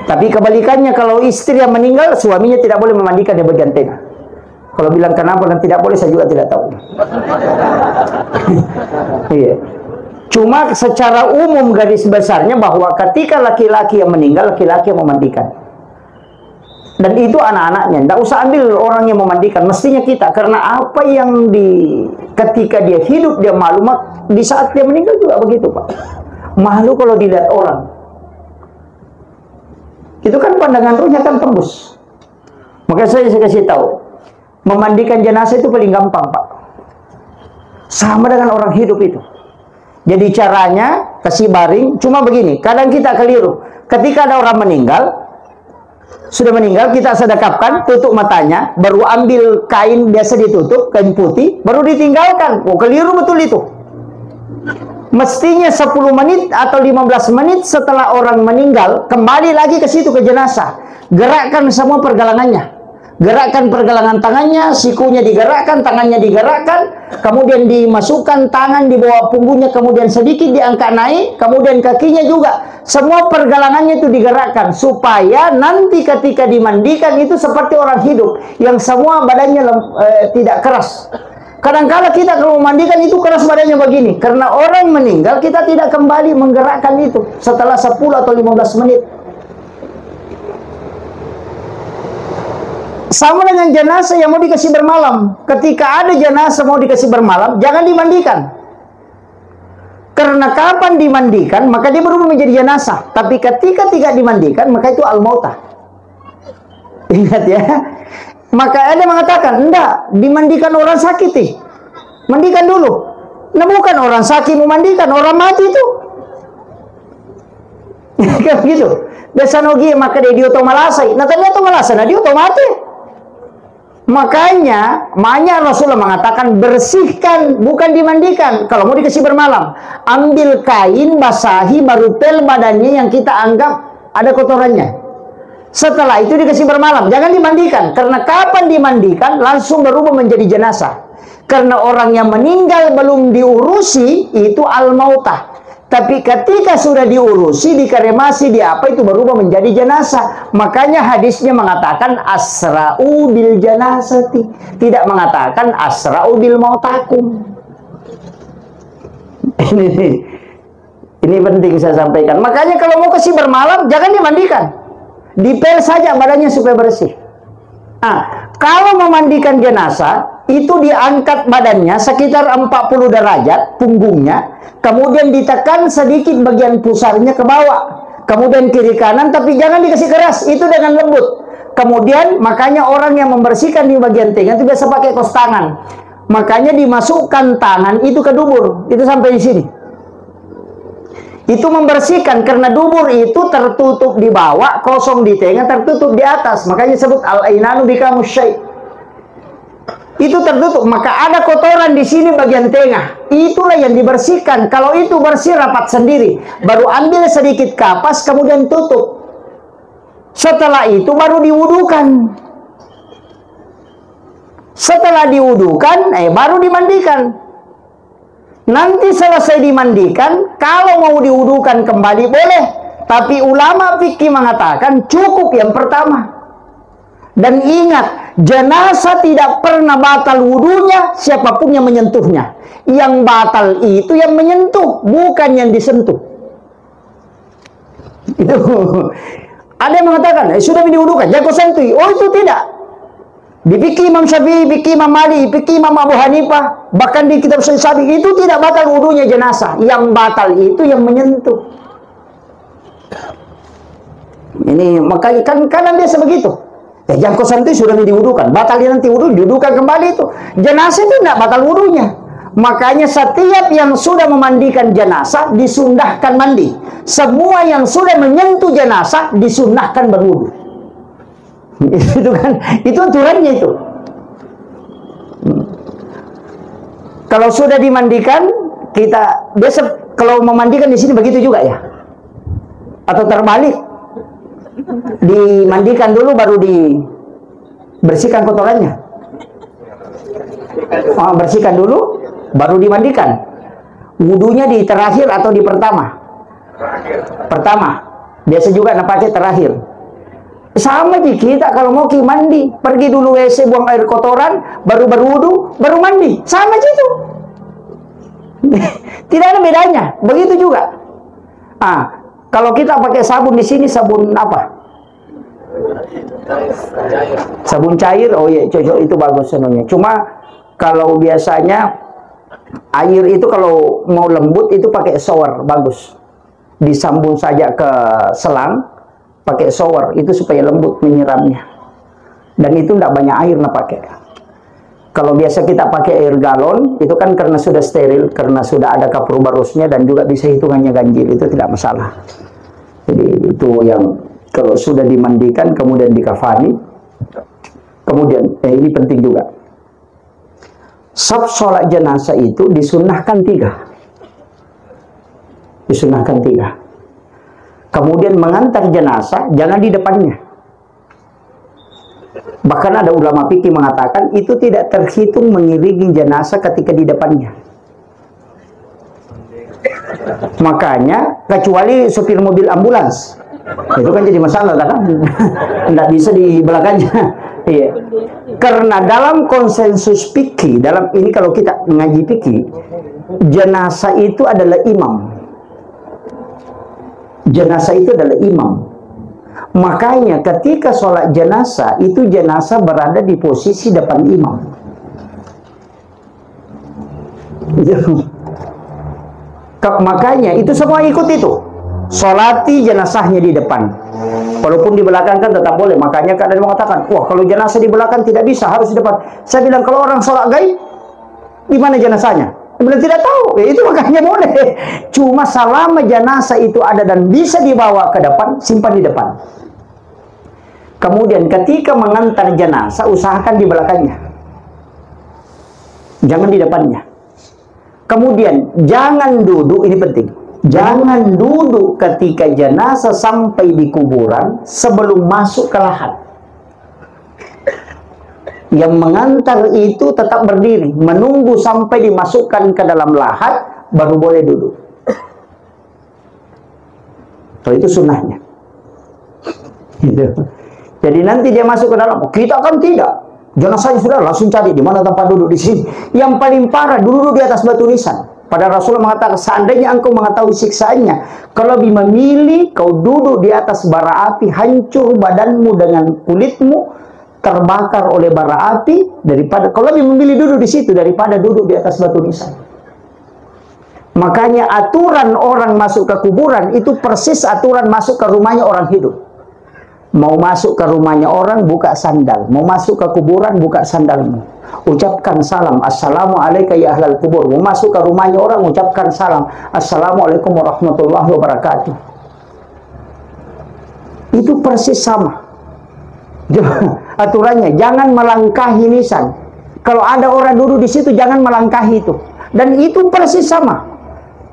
Tapi kebalikannya, kalau istri yang meninggal, suaminya tidak boleh memandikan di bagian tengah. Kalau bilang kenapa dan tidak boleh, saya juga tidak tahu. Iya. Cuma secara umum garis besarnya bahwa ketika laki-laki yang meninggal, laki-laki yang memandikan. Dan itu anak-anaknya. Tidak usah ambil orang yang memandikan. Mestinya kita. Karena apa yang ketika dia hidup, dia malu. Di saat dia meninggal juga begitu, Pak. Malu kalau dilihat orang. Itu kan pandangan ruhnya kan tembus. Maka saya kasih tahu. Memandikan jenazah itu paling gampang, Pak. Sama dengan orang hidup itu. Jadi caranya kasih baring, cuma begini. Kadang kita keliru. Ketika ada orang meninggal, sudah meninggal, kita sedekapkan, tutup matanya, baru ambil kain biasa ditutup, kain putih, baru ditinggalkan. Oh, keliru betul itu. Mestinya 10 menit atau 15 menit setelah orang meninggal, kembali lagi ke situ, ke jenazah. Gerakkan semua pergelangannya. Gerakkan pergelangan tangannya, sikunya digerakkan, tangannya digerakkan, kemudian dimasukkan tangan di bawah punggungnya, kemudian sedikit diangkat naik, kemudian kakinya juga. Semua pergelangannya itu digerakkan, supaya nanti ketika dimandikan itu seperti orang hidup, yang semua badannya tidak keras. Kadang-kala kita kalau memandikan itu keras badannya begini, karena orang meninggal kita tidak kembali menggerakkan itu setelah 10 atau 15 menit. Sama dengan jenazah yang mau dikasih bermalam. Ketika ada jenazah mau dikasih bermalam, jangan dimandikan. Karena kapan dimandikan, maka dia berubah menjadi jenazah. Tapi ketika tidak dimandikan, maka itu al-mautah. Ingat ya. Maka ada mengatakan, enggak, dimandikan orang sakit nih. Mandikan dulu. Nah, bukan orang sakit memandikan, orang mati itu. Kayak gitu. Biasa nogi maka dia otomalasai. Nah, ternyata malasai, nah dia otomatis. Makanya Rasulullah mengatakan bersihkan, bukan dimandikan. Kalau mau dikasih bermalam, ambil kain, basahi, baru tel badannya yang kita anggap ada kotorannya. Setelah itu dikasih bermalam, jangan dimandikan. Karena kapan dimandikan langsung berubah menjadi jenazah. Karena orang yang meninggal belum diurusi itu al-mautah. Tapi ketika sudah diurusi, dikremasi, itu berubah menjadi jenazah. Makanya hadisnya mengatakan asra'u bil janazati, tidak mengatakan asra'u bil mautakum. Ini penting saya sampaikan. Makanya kalau mau kasih bermalam, jangan dimandikan. Dipel saja badannya supaya bersih. Nah, kalau memandikan jenazah, itu diangkat badannya sekitar 40 derajat, punggungnya. Kemudian ditekan sedikit bagian pusarnya ke bawah. Kemudian kiri kanan, tapi jangan dikasih keras. Itu dengan lembut. Kemudian, makanya orang yang membersihkan di bagian tengah itu biasa pakai kos tangan. Makanya dimasukkan tangan itu ke dubur. Itu sampai di sini. Itu membersihkan, karena dubur itu tertutup di bawah, kosong di tengah, tertutup di atas. Makanya disebut al-ainanu bikamus syai'. Itu tertutup, maka ada kotoran di sini bagian tengah. Itulah yang dibersihkan. Kalau itu bersih rapat sendiri, baru ambil sedikit kapas, kemudian tutup. Setelah itu baru diwudukan. Setelah diwudukan, baru dimandikan. Nanti selesai dimandikan, kalau mau diwudukan kembali boleh. Tapi ulama fikih mengatakan cukup yang pertama. Dan ingat, jenazah tidak pernah batal wudunya siapapun yang menyentuhnya. Yang batal itu yang menyentuh, bukan yang disentuh. Itu ada yang mengatakan, sudah diwudukan, jangan kau sentuh. Oh, itu tidak. Di fikih Imam Syafi'i, fikih Imam Malik, fikih Imam Abu Hanifah, bahkan di kitab Syafi'i itu tidak batal wudunya jenazah. Yang batal itu yang menyentuh. Ini makanya kan kadang biasa begitu. Ya, jangan kau sentuh, sudah diwudukan. Batal dia nanti wudu, diwudukan kembali itu. Jenazah itu tidak batal wudunya. Makanya setiap yang sudah memandikan jenazah disunnahkan mandi. Semua yang sudah menyentuh jenazah disunnahkan berwudu. Itu kan, itu aturannya itu. Kalau sudah dimandikan, kita biasa kalau memandikan di sini begitu juga ya. Atau terbalik. Dimandikan dulu baru dibersihkan kotorannya. Bersihkan dulu baru dimandikan. Wudunya di terakhir atau di pertama? Pertama. Biasa juga pakai terakhir. Sama di kita kalau mau mandi, pergi dulu WC buang air kotoran, baru berwudu, baru mandi. Sama gitu. Tidak ada bedanya. Begitu juga. Kalau kita pakai sabun di sini, sabun apa? Sabun cair. Oh iya, cocok, itu bagus sebenarnya. Cuma kalau biasanya air itu kalau mau lembut itu pakai shower, bagus. Disambung saja ke selang, pakai shower itu supaya lembut menyiramnya. Dan itu tidak banyak air pakai. Kalau biasa kita pakai air galon, itu kan karena sudah steril, karena sudah ada kapur barusnya dan juga bisa hitungannya ganjil, itu tidak masalah. Jadi itu yang kalau sudah dimandikan kemudian dikafani, kemudian ini penting juga. Sab sholat jenazah itu disunahkan 3. Disunahkan 3. Kemudian mengantar jenazah jangan di depannya. Bahkan ada ulama fikih mengatakan itu tidak terhitung mengiringi jenazah ketika di depannya. Makanya kecuali supir mobil ambulans, itu kan jadi masalah kan? Tidak bisa di belakangnya. Iya. Karena dalam konsensus fikih, dalam ini kalau kita ngaji fikih, jenazah itu adalah imam. Jenazah itu adalah imam. Makanya ketika sholat jenazah, itu jenazah berada di posisi depan imam. Makanya itu semua ikut itu. Sholati jenazahnya di depan. Walaupun di belakang kan tetap boleh. Makanya kadang mengatakan, wah kalau jenazah di belakang tidak bisa, harus di depan. Saya bilang kalau orang sholat gaib, di mana jenazahnya? Bilang tidak tahu. Itu makanya boleh. Cuma selama jenazah itu ada dan bisa dibawa ke depan, simpan di depan. Kemudian ketika mengantar jenazah, usahakan di belakangnya. Jangan di depannya. Kemudian jangan duduk, ini penting. Jangan duduk ketika jenazah sampai di kuburan sebelum masuk ke lahat. Yang mengantar itu tetap berdiri, menunggu sampai dimasukkan ke dalam lahat, baru boleh duduk. So, itu sunnahnya. Jadi nanti dia masuk ke dalam, kita kan tidak. Jenazahnya sudah langsung cari di mana tempat duduk di sini. Yang paling parah duduk di atas batu nisan. Padahal Rasulullah mengatakan, seandainya engkau mengetahui siksaannya, kalau lebih memilih kau duduk di atas bara api, hancur badanmu dengan kulitmu terbakar oleh bara api, daripada kau lebih memilih duduk di situ daripada duduk di atas batu nisan. Makanya aturan orang masuk ke kuburan itu persis aturan masuk ke rumahnya orang hidup. Mau masuk ke rumahnya orang, buka sandal. Mau masuk ke kuburan, buka sandalmu. Ucapkan salam, assalamualaikum ya ahlal kubur. Mau masuk ke rumahnya orang, ucapkan salam, assalamualaikum warahmatullahi wabarakatuh. Itu persis sama. Aturannya, jangan melangkahi nisan. Kalau ada orang duduk di situ, jangan melangkahi itu. Dan itu persis sama.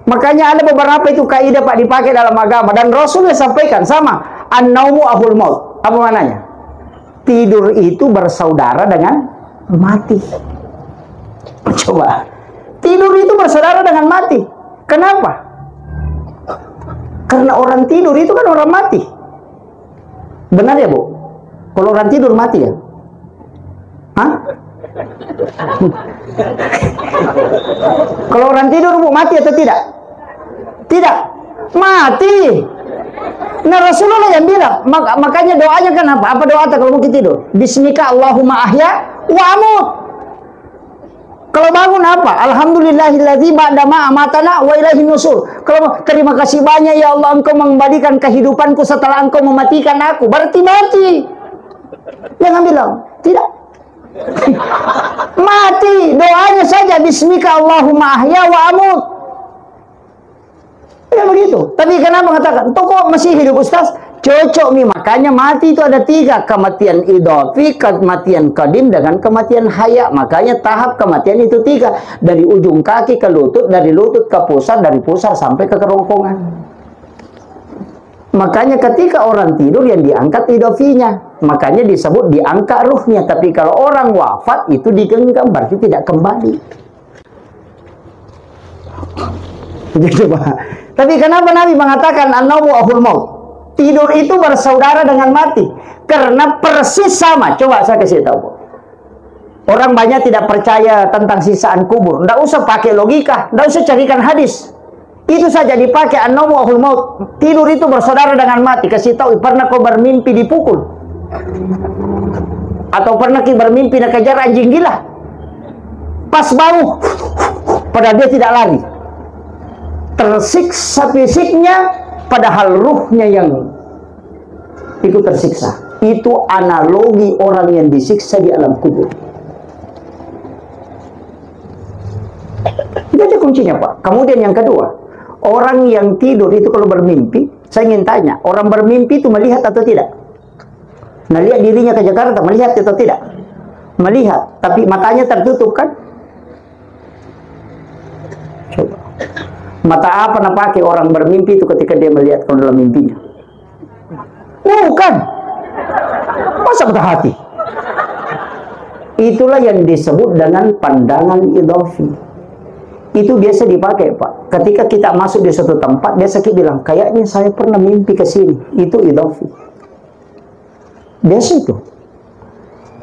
Makanya ada beberapa itu kaidah Pak dipakai dalam agama. Dan Rasulullah sampaikan sama. An-naumu ahul maut. Apa maknanya? Tidur itu bersaudara dengan mati. Coba. Tidur itu bersaudara dengan mati. Kenapa? Karena orang tidur itu kan orang mati. Benar ya, Bu? Kalau orang tidur mati ya? Hah? Kalau orang tidur, Bu, mati atau tidak? Tidak. Mati. Nah Rasulullah yang bilang, makanya doanya kan apa? Apa doa kalau mungkin tidur? Bismika Allahumma ahya wa amut. Kalau bangun apa? Alhamdulillahilladzi ba'da ma amatana wa ilaihin nusur. Kalau terima kasih banyak ya Allah, engkau mengembalikan kehidupanku setelah engkau mematikan aku. Berarti mati. Jangan bilang tidak. Mati. Doanya saja Bismika Allahumma ahya wa amut. Ya begitu. Tapi kenapa mengatakan, "Tuh kok masih hidup Ustaz?" Cocok nih, makanya mati itu ada 3. Kematian idhafi, kematian qadim, dengan kematian haya. Makanya tahap kematian itu 3. Dari ujung kaki ke lutut, dari lutut ke pusar, dari pusar sampai ke kerongkongan. Makanya ketika orang tidur yang diangkat idhafinya. Makanya disebut diangkat ruhnya. Tapi kalau orang wafat itu digenggam, berarti tidak kembali. Coba. Tapi kenapa Nabi mengatakan an-naumu ahul maut? Tidur itu bersaudara dengan mati. Karena persis sama. Coba saya kasih tahu. Orang banyak tidak percaya tentang sisaan kubur. Tidak usah pakai logika. Tidak usah carikan hadis. Itu saja dipakai an-naumu ahul maut. Tidur itu bersaudara dengan mati. Kasih tahu, pernah kau bermimpi dipukul? Atau pernah kau bermimpi nak kejar anjing gila? Pas bangun, padahal dia tidak lari. Tersiksa fisiknya, padahal ruhnya yang itu tersiksa. Itu analogi orang yang disiksa di alam kubur. kuncinya Pak. Kemudian yang kedua, orang yang tidur itu kalau bermimpi, saya ingin tanya, orang bermimpi itu melihat atau tidak? Nah, lihat dirinya ke Jakarta, melihat atau tidak? Melihat, tapi matanya tertutup kan? Coba. Mata apa nak pakai orang bermimpi itu ketika dia melihat kalau dalam mimpinya? Bukan. Masa mata hati? Itulah yang disebut dengan pandangan idhafi. Itu biasa dipakai Pak. Ketika kita masuk di suatu tempat, biasa kita bilang, kayaknya saya pernah mimpi ke sini. Itu idhafi. Biasa itu.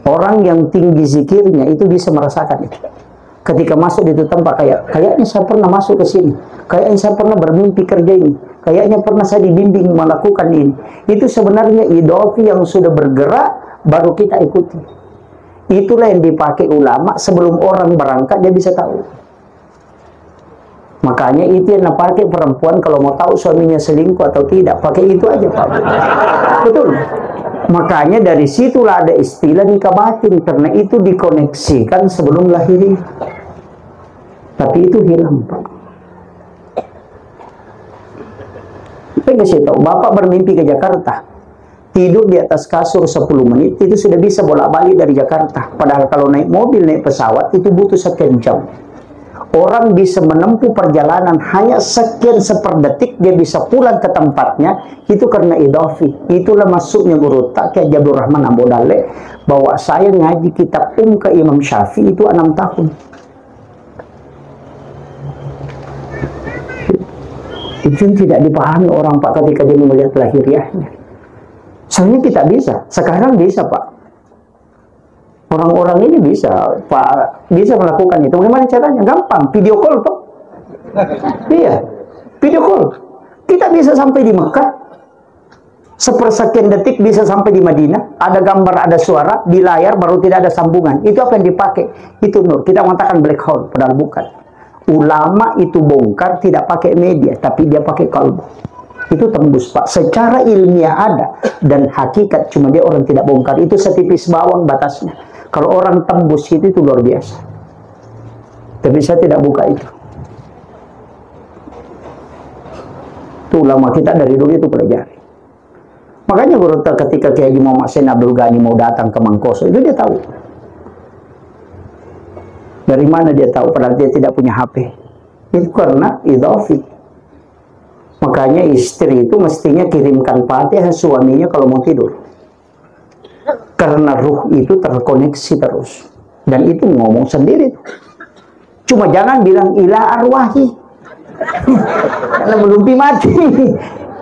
Orang yang tinggi zikirnya itu bisa merasakan itu. Ketika masuk di itu tempat, kayaknya saya pernah masuk ke sini. Kayaknya saya pernah bermimpi kerja ini. Kayaknya pernah saya dibimbing melakukan ini. Itu sebenarnya idhafi yang sudah bergerak, baru kita ikuti. Itulah yang dipakai ulama sebelum orang berangkat dia bisa tahu. Makanya itu yang pakai perempuan kalau mau tahu suaminya selingkuh atau tidak, pakai itu aja Pak. Betul. Makanya dari situlah ada istilah nikah batin, karena itu dikoneksikan sebelum lahir. Tapi itu hilang Pak. Saya kasih tahu, Bapak bermimpi ke Jakarta, tidur di atas kasur 10 menit, itu sudah bisa bolak-balik dari Jakarta. Padahal kalau naik mobil, naik pesawat, itu butuh sekian jam. Orang bisa menempuh perjalanan hanya sekian seperdetik, dia bisa pulang ke tempatnya, itu karena idhafi. Itulah masuknya guru Taqi Jabdur Rahman Abu Dalek, bahwa saya ngaji kitab ke Imam Syafi'i itu 6 tahun. Itu tidak dipahami orang Pak ketika dia melihat lahiriahnya. Soalnya kita bisa, sekarang bisa Pak. Orang-orang ini bisa, Pak, bisa melakukan itu. Bagaimana caranya? Gampang, video call Pak. Iya, video call. Kita bisa sampai di Mekah, sepersekian detik bisa sampai di Madinah. Ada gambar, ada suara di layar, baru tidak ada sambungan. Itu apa yang dipakai? Itu nur. Kita mengatakan black hole, padahal bukan. Ulama itu bongkar tidak pakai media, tapi dia pakai kalbu. Itu tembus Pak. Secara ilmiah ada, dan hakikat cuma dia orang tidak bongkar. Itu setipis bawang batasnya. Kalau orang tembus itu luar biasa. Tapi saya tidak buka itu. Itu ulama kita dari dulu itu pelajari. Makanya guru ketika Kiai Haji Muhammad Sain Abdul Ghani mau datang ke Mangkoso, itu dia tahu. Dari mana dia tahu? Padahal dia tidak punya HP. Itu karena idhafi. Makanya istri itu mestinya kirimkan Fatihah suaminya kalau mau tidur. Karena ruh itu terkoneksi terus. Dan itu ngomong sendiri. Cuma jangan bilang ila arwahi. Karena belum mati.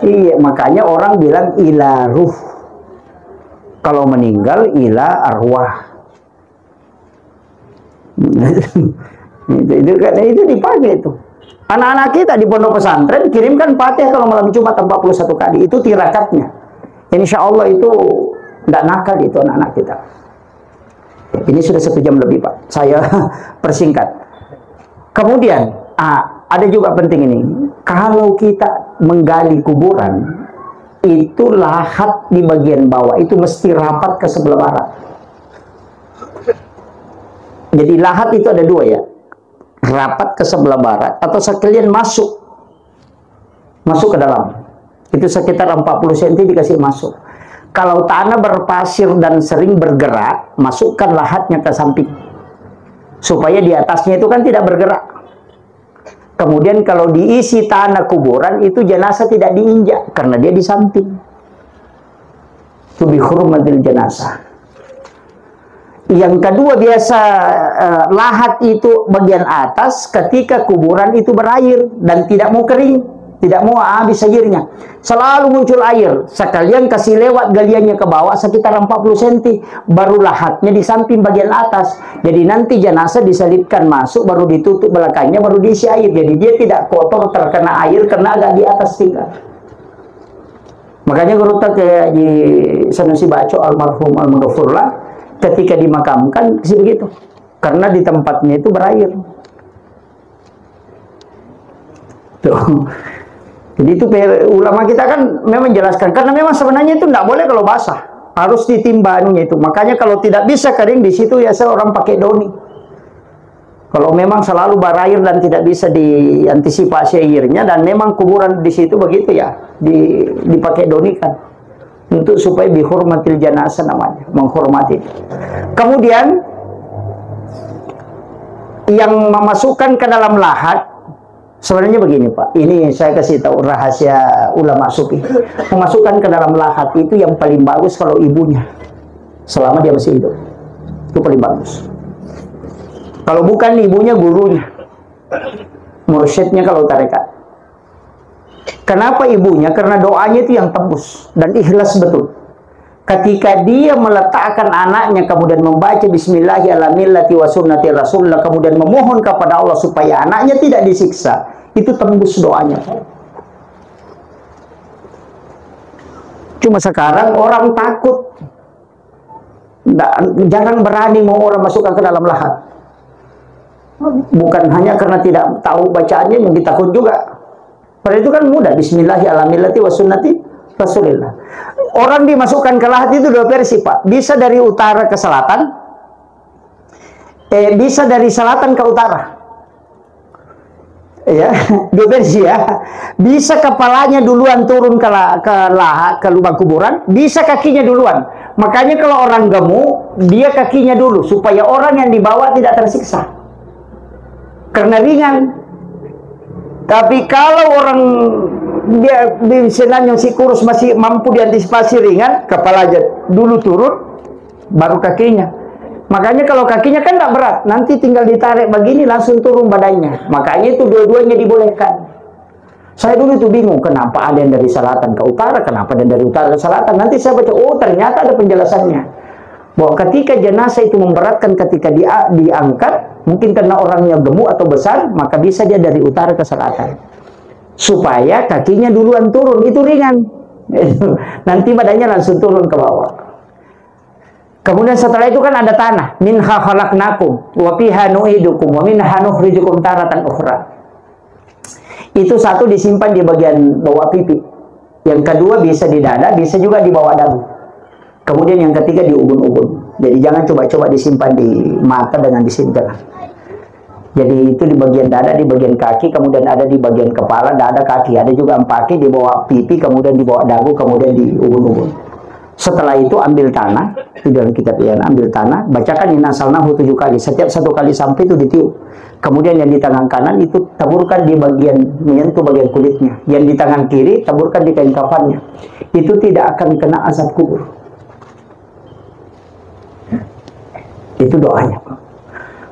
Iya, makanya orang bilang ila ruh. Kalau meninggal ila arwah. itu dipakai itu. Anak-anak kita di pondok pesantren kirimkan Fatihah kalau malam Jumat 41 kali. Itu tirakatnya. Insya Allah itu tidak nakal itu anak-anak kita. Ini sudah 1 jam lebih Pak. Saya persingkat. Kemudian ada juga penting ini. Kalau kita menggali kuburan, itu lahat di bagian bawah itu mesti rapat ke sebelah barat. Jadi lahat itu ada 2 ya. Rapat ke sebelah barat atau sekalian masuk ke dalam. Itu sekitar 40 cm dikasih masuk. Kalau tanah berpasir dan sering bergerak, masukkan lahatnya ke samping. Supaya di atasnya itu kan tidak bergerak. Kemudian kalau diisi tanah kuburan, itu jenazah tidak diinjak. Karena dia di samping. Itu bi hurmatil jenazah. Yang kedua biasa, lahat itu bagian atas ketika kuburan itu berair dan tidak mau kering. Tidak mau habis airnya. Selalu muncul air. Sekalian kasih lewat galiannya ke bawah sekitar 40 cm. Baru lahatnya di samping bagian atas. Jadi nanti jenazah diselipkan masuk, baru ditutup belakangnya, baru diisi air. Jadi dia tidak kotor terkena air karena agak di atas tinggal. Makanya guru kayak di Sanusi Baco almarhum al-Maghfurlah ketika dimakamkan sih begitu. Karena di tempatnya itu berair. Tuh. Jadi itu ulama kita kan memang jelaskan. Karena memang sebenarnya itu tidak boleh kalau basah. Harus ditimba anunya itu. Makanya kalau tidak bisa kering di situ ya orang pakai doni. Kalau memang selalu berair dan tidak bisa diantisipasi airnya, dan memang kuburan di situ begitu ya, dipakai donikan untuk supaya dihormatil jenazah namanya, menghormati. Kemudian yang memasukkan ke dalam lahat sebenarnya begini Pak, ini saya kasih tahu rahasia ulama sufi. Memasukkan ke dalam lahat itu yang paling bagus kalau ibunya, selama dia masih hidup, itu paling bagus. Kalau bukan ibunya, gurunya, mursyidnya kalau tarekat. Kenapa ibunya? Karena doanya itu yang tembus dan ikhlas betul. Ketika dia meletakkan anaknya, kemudian membaca Bismillahirrahmanirrahim wa sunnati Rasulullah, kemudian memohon kepada Allah supaya anaknya tidak disiksa, itu tembus doanya. Cuma sekarang orang takut, jarang berani mau orang masukkan ke dalam lahat. Bukan hanya karena tidak tahu bacaannya, mungkin takut juga. Padahal itu kan mudah, Bismillahirrahmanirrahim wa sunnati Rasulullah. Orang dimasukkan ke lahat itu dua versi Pak. Bisa dari utara ke selatan, bisa dari selatan ke utara. Ya, dua versi ya. Bisa kepalanya duluan turun ke lahat, ke lubang kuburan, bisa kakinya duluan. Makanya kalau orang gemuk, dia kakinya dulu supaya orang yang dibawa tidak tersiksa. Karena ringan. Tapi kalau orang dia senang yang si kurus masih mampu diantisipasi ringan, kepalanya dulu turun, baru kakinya. Makanya kalau kakinya kan tidak berat, nanti tinggal ditarik begini langsung turun badannya. Makanya itu dua-duanya dibolehkan. Saya dulu itu bingung, kenapa ada yang dari selatan ke utara, kenapa ada yang dari utara ke selatan. Nanti saya baca, oh ternyata ada penjelasannya. Bahwa ketika jenazah itu memberatkan ketika diangkat, mungkin karena orangnya gemuk atau besar, maka bisa dia dari utara ke selatan. Supaya kakinya duluan turun, itu ringan. Nanti badannya langsung turun ke bawah. Kemudian setelah itu kan ada tanah. Minha khalaqnakum wa fiha nu'idukum wa minha nukhrijukum taratan ukhra. Itu satu disimpan di bagian bawah pipi. Yang kedua bisa di dada, bisa juga di bawah dagu. Kemudian yang ketiga di ubun-ubun. Jadi jangan coba-coba disimpan di mata dengan disimpan. Jadi itu di bagian dada, di bagian kaki, kemudian ada di bagian kepala, dada, kaki. Ada juga empaki di bawah pipi, kemudian di bawah dagu, kemudian di ubun-ubun. Setelah itu ambil tanah, di dalam kitab yang ambil tanah, bacakan inna anzalnahu 7 kali. Setiap 1 kali sampai itu ditiup. Kemudian yang di tangan kanan itu taburkan di bagian, menyentuh bagian kulitnya. Yang di tangan kiri taburkan di kain kafannya. Itu tidak akan kena azab kubur. Itu doanya.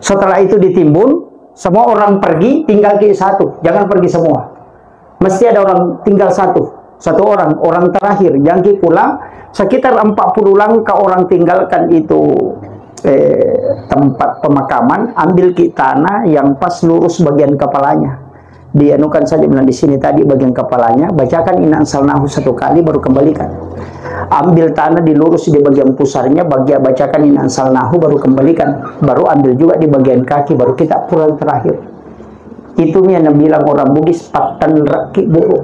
Setelah itu ditimbun, semua orang pergi, tinggal satu. Jangan pergi semua. Mesti ada orang tinggal satu orang terakhir. Jangan pulang. Sekitar 40 langkah orang tinggalkan itu tempat pemakaman. Ambil tanah yang pas lurus bagian kepalanya. Dianukan saja bilang di sini tadi bagian kepalanya. Bacakan inna anzalnahu 1 kali baru kembalikan. Ambil tanah dilurus di bagian pusarnya, bacakan inna anzalnahu baru kembalikan. Baru ambil juga di bagian kaki, baru kita pulang terakhir. Itu yang bilang orang Bugis patan rakik buruk.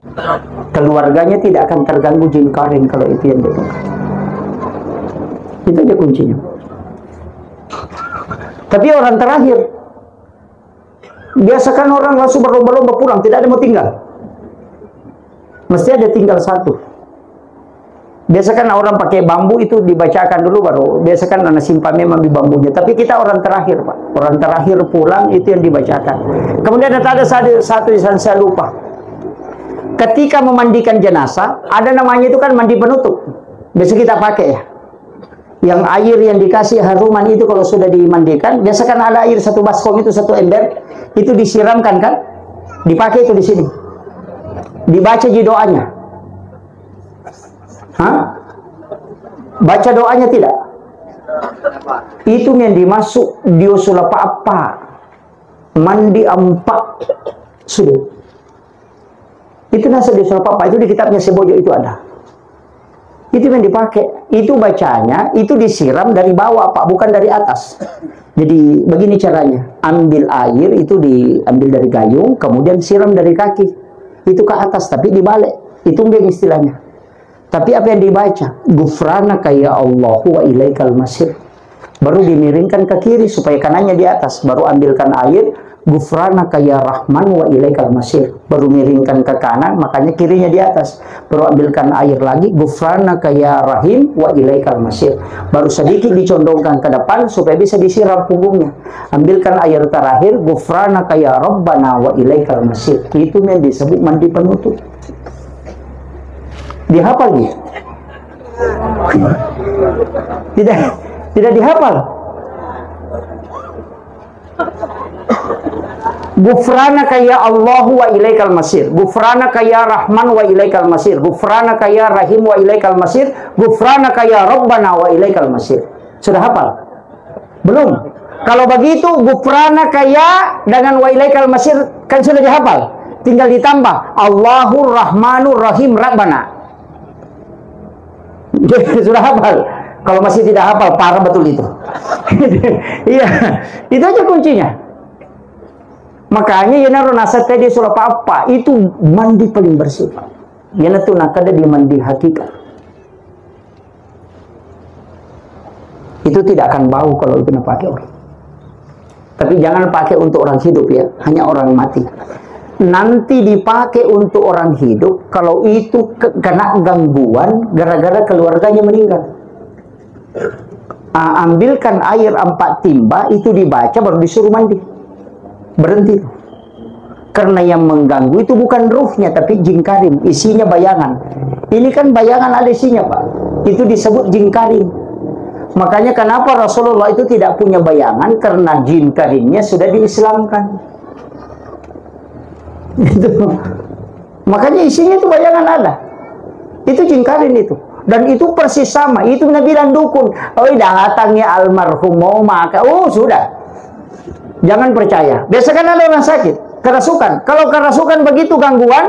Keluarganya tidak akan terganggu jin karing kalau itu yang dilakukan. Itu aja kuncinya. Tapi orang terakhir, biasakan orang langsung berlomba-lomba pulang, tidak ada mau tinggal. Mesti ada tinggal satu. Biasakan orang pakai bambu itu dibacakan dulu baru. Biasakan anak simpan memang di bambunya. Tapi kita orang terakhir Pak. Orang terakhir pulang itu yang dibacakan. Kemudian ada satu yang saya lupa. Ketika memandikan jenazah, ada namanya itu kan mandi penutup. Biasa kita pakai ya. Yang air yang dikasih haruman itu kalau sudah dimandikan, biasakan ada air 1 baskom itu 1 ember, itu disiramkan kan? Dipakai itu di sini. Dibaca di doanya. Hah? Baca doanya tidak? Itu yang dimasuk diusul apa? Mandi ampak sudah. Itu nasa diusul apa? Itu di kitabnya Sebojo itu ada. Itu yang dipakai. Itu bacanya, itu disiram dari bawah Pak, bukan dari atas. Jadi begini caranya. Ambil air itu diambil dari gayung, kemudian siram dari kaki. Itu ke atas, tapi dibalik. Itu yang istilahnya. Tapi apa yang dibaca? Gufranaka ya Allahu wa ilaikal masir. baru dimiringkan ke kiri supaya kanannya di atas, baru ambilkan air, ghufranaka ya Rahman wa ilaikal masir, baru miringkan ke kanan, makanya kirinya di atas, baru ambilkan air lagi, ghufranaka ya Rahim wa ilaikal masir, baru sedikit dicondongkan ke depan supaya bisa disiram punggungnya, ambilkan air terakhir, ghufranaka ya Rabbana wa ilaikal masir. Itu yang disebut mandi penutup. Dihafal dia? Tidak dihafal. Ghufranaka ya Allah wa ilaikal masir, ghufranaka ya Rahman wa ilaikal masir, ghufranaka ya Rahim wa ilaikal masir, ghufranaka ya Rabbana wa ilaikal masir. Sudah hafal? Belum. Kalau begitu ghufranaka ya dengan wa ilaikal masir kan sudah dihafal. Tinggal ditambah Allahur Rahmanur Rahim Rabbana. Sudah hafal. Kalau masih tidak hafal, parah betul itu. Iya, itu aja kuncinya. Makanya yana ronasa tadi surah apa itu mandi paling bersih. Yana tu nak ada di mandi hakikat. Itu tidak akan bau kalau itu nak pakai orang. Tapi jangan pakai untuk orang hidup ya, hanya orang mati. Nanti dipakai untuk orang hidup kalau itu kena gangguan gara-gara keluarganya meninggal. Ambilkan air 4 timba, itu dibaca baru disuruh mandi. Berhenti. Karena yang mengganggu itu bukan ruhnya tapi jin karim, isinya bayangan. Ini kan bayangan ada isinya Pak. Itu disebut jin karim. Makanya kenapa Rasulullah itu tidak punya bayangan, karena jin karimnya sudah diislamkan. Itu. Makanya isinya itu bayangan ada. Itu jin karim itu. Dan itu persis sama. Itu Nabi dan dukun. Oh datangnya almarhum mau maka. Oh sudah. Jangan percaya. Biasa kan ada orang sakit kerasukan. Kalau kerasukan begitu gangguan,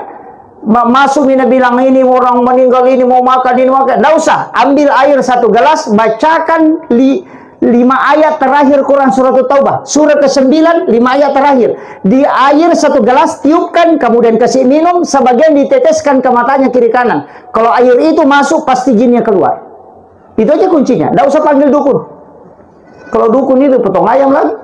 masuk ini bilang ini orang meninggal, ini mau makan, ini makan. Nggak usah. Ambil air 1 gelas, bacakan 5 ayat terakhir Quran surat Taubah, surah ke-9, 5 ayat terakhir. Di air 1 gelas, tiupkan, kemudian kasih minum, sebagian diteteskan ke matanya kiri kanan. Kalau air itu masuk, pasti jinnya keluar. Itu aja kuncinya. Nggak usah panggil dukun. Kalau dukun itu potong ayam lagi.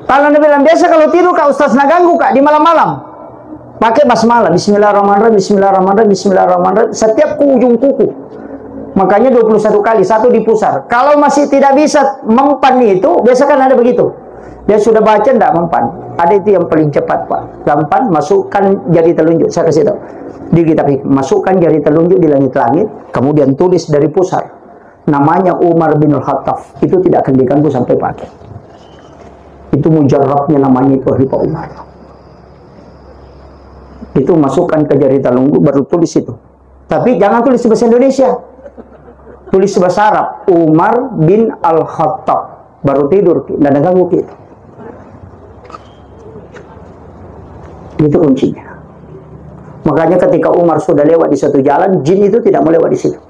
Kalau Nabi bilang biasa kalau tidur Kak Ustaz nak ganggu Kak di malam-malam. Pakai basmalah, bismillahirrahmanirrahim, bismillahirrahmanirrahim, bismillahirrahmanirrahim setiap ujung kuku. Makanya 21 kali, 1 di pusar. Kalau masih tidak bisa mempan itu, biasa kan ada begitu. Dia sudah baca tidak mempan. Ada itu yang paling cepat Pak. Gampang, masukkan jari telunjuk. Saya kasih tahu. Di kitab masukkan jari telunjuk di langit-langit, kemudian tulis dari pusar. Namanya Umar bin Al-Khattab. Itu tidak akan diganggu sampai pagi. Itu mujarrabnya namanya itu Pak Umar. Itu masukkan ke jari telunjuk, baru tulis itu. Tapi jangan tulis bahasa Indonesia. Tulis bahasa Arab, Umar bin Al-Khattab. Baru tidur, tidak ada ganggu kita. Itu kuncinya. Makanya ketika Umar sudah lewat di satu jalan, jin itu tidak mau lewat di situ.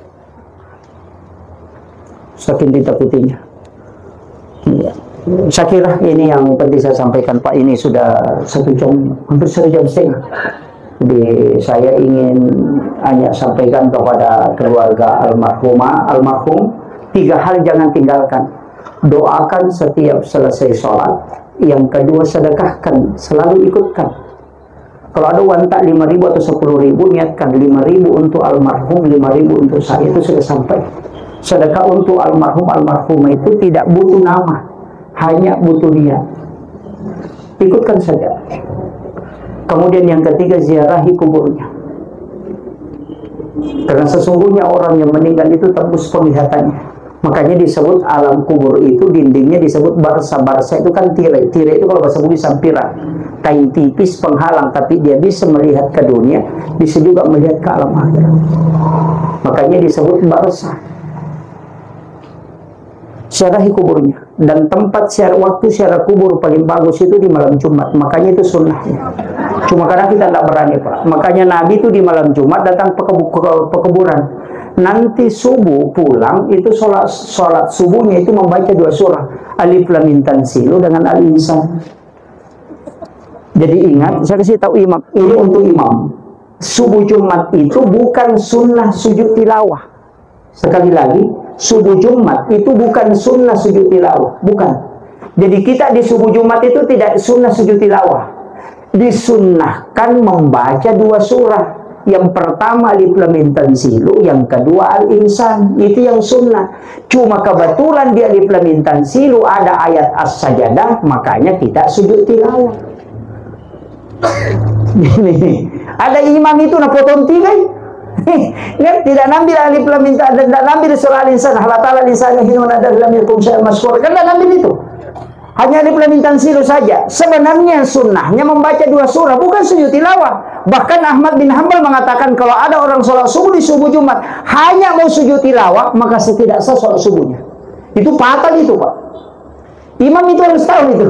Saking ditakutinya. Ya. Saya kira ini yang penting saya sampaikan Pak. Ini sudah 1 jam, hampir 1 jam setengah. Saya ingin hanya sampaikan kepada keluarga almarhum 3 hal jangan tinggalkan. Doakan setiap selesai sholat. Yang kedua sedekahkan, selalu ikutkan. Kalau ada uang tak 5.000 atau 10.000, niatkan 5.000 untuk almarhum, 5.000 untuk saya, itu sudah sampai. Sedekah untuk almarhumah itu tidak butuh nama, hanya butuh niat. Ikutkan saja. Kemudian yang ketiga, ziarahi kuburnya. Karena sesungguhnya orang yang meninggal itu tembus penglihatannya. Makanya disebut alam kubur itu dindingnya disebut barsa-barsa, itu kan tirai. Tirai itu kalau bahasa Bugis sampiran, kain tipis penghalang, tapi dia bisa melihat ke dunia, bisa juga melihat ke alam akhirat. Makanya disebut barsa. Ziarahi kuburnya. Dan tempat waktu ziarah kubur paling bagus itu di malam Jumat. Makanya itu sunnahnya. Cuma karena kita tidak berani Pak. Makanya Nabi itu di malam Jumat datang ke kuburan. Nanti subuh pulang itu sholat subuhnya itu membaca 2 surah, Alif Lam Mim Tanzilu dengan Al-Insan. Jadi ingat, saya kasih tahu imam ini untuk imam. Subuh Jumat itu bukan sunnah sujud tilawah. Sekali lagi, subuh Jumat itu bukan sunnah sujud tilawah, bukan. Jadi kita di subuh Jumat itu tidak sunnah sujud tilawah. Disunnahkan membaca 2 surah. Yang pertama Alif Lam Mim Tanzilu, yang kedua Al-Insan. Itu yang sunnah. Cuma kebetulan di Alif Lam Mim Tanzilu ada ayat As-Sajadah, makanya kita sujud tilawah. Ada imam itu na potong 3. Tidak nambil Alif Lam Mim, tidak nambil surah Al-Insan. Allah Ta'ala Al-Insan hinun ada lam yakum syai'an masyhur. Kan tidak nambil itu. Hanya Alif Lam Mim Tanzilu saja. Sebenarnya sunnahnya membaca 2 surah, bukan sujud tilawah. Bahkan Ahmad bin Hanbal mengatakan kalau ada orang sholat subuh di subuh Jumat hanya mau sujud tilawah, maka tidak sah sholat subuhnya. Itu fatal itu, Pak. Imam itu harus tahu itu.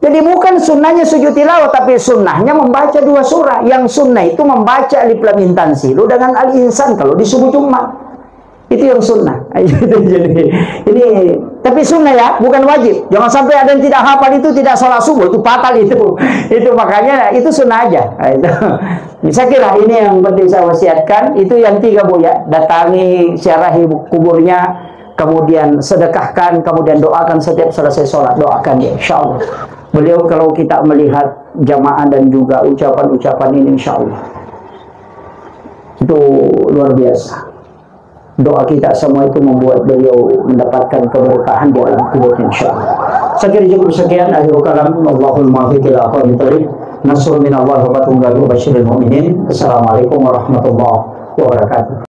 Jadi bukan sunnahnya sujud tilawah, tapi sunnahnya membaca 2 surah. Yang sunnah itu membaca Alif Lam Mim Tanzilu dengan Al-Insan kalau di subuh Jumat. Itu yang sunnah. Jadi ini tapi sunnah ya, bukan wajib. Jangan sampai ada yang tidak hafal itu tidak sholat subuh, itu fatal itu. Itu makanya itu sunnah aja. Saya kira ini yang penting saya wasiatkan. Itu yang 3 Bu ya. Datangi, ziarahi kuburnya, kemudian sedekahkan, kemudian doakan setiap selesai sholat, doakan ya, insyaallah. Beliau kalau kita melihat jamaah dan juga ucapan-ucapan ini, insyaallah itu luar biasa. Doa kita semua itu membuat beliau mendapatkan keberkahan di alam kuburnya, insyaallah. Saya kira cukup sekian. Akhirul kalam, Allahul muwaffiq ila aqwamit thoriq. Nasrun min Allah wa fatun wa basyiril mu'minin. Assalamualaikum warahmatullahi wabarakatuh.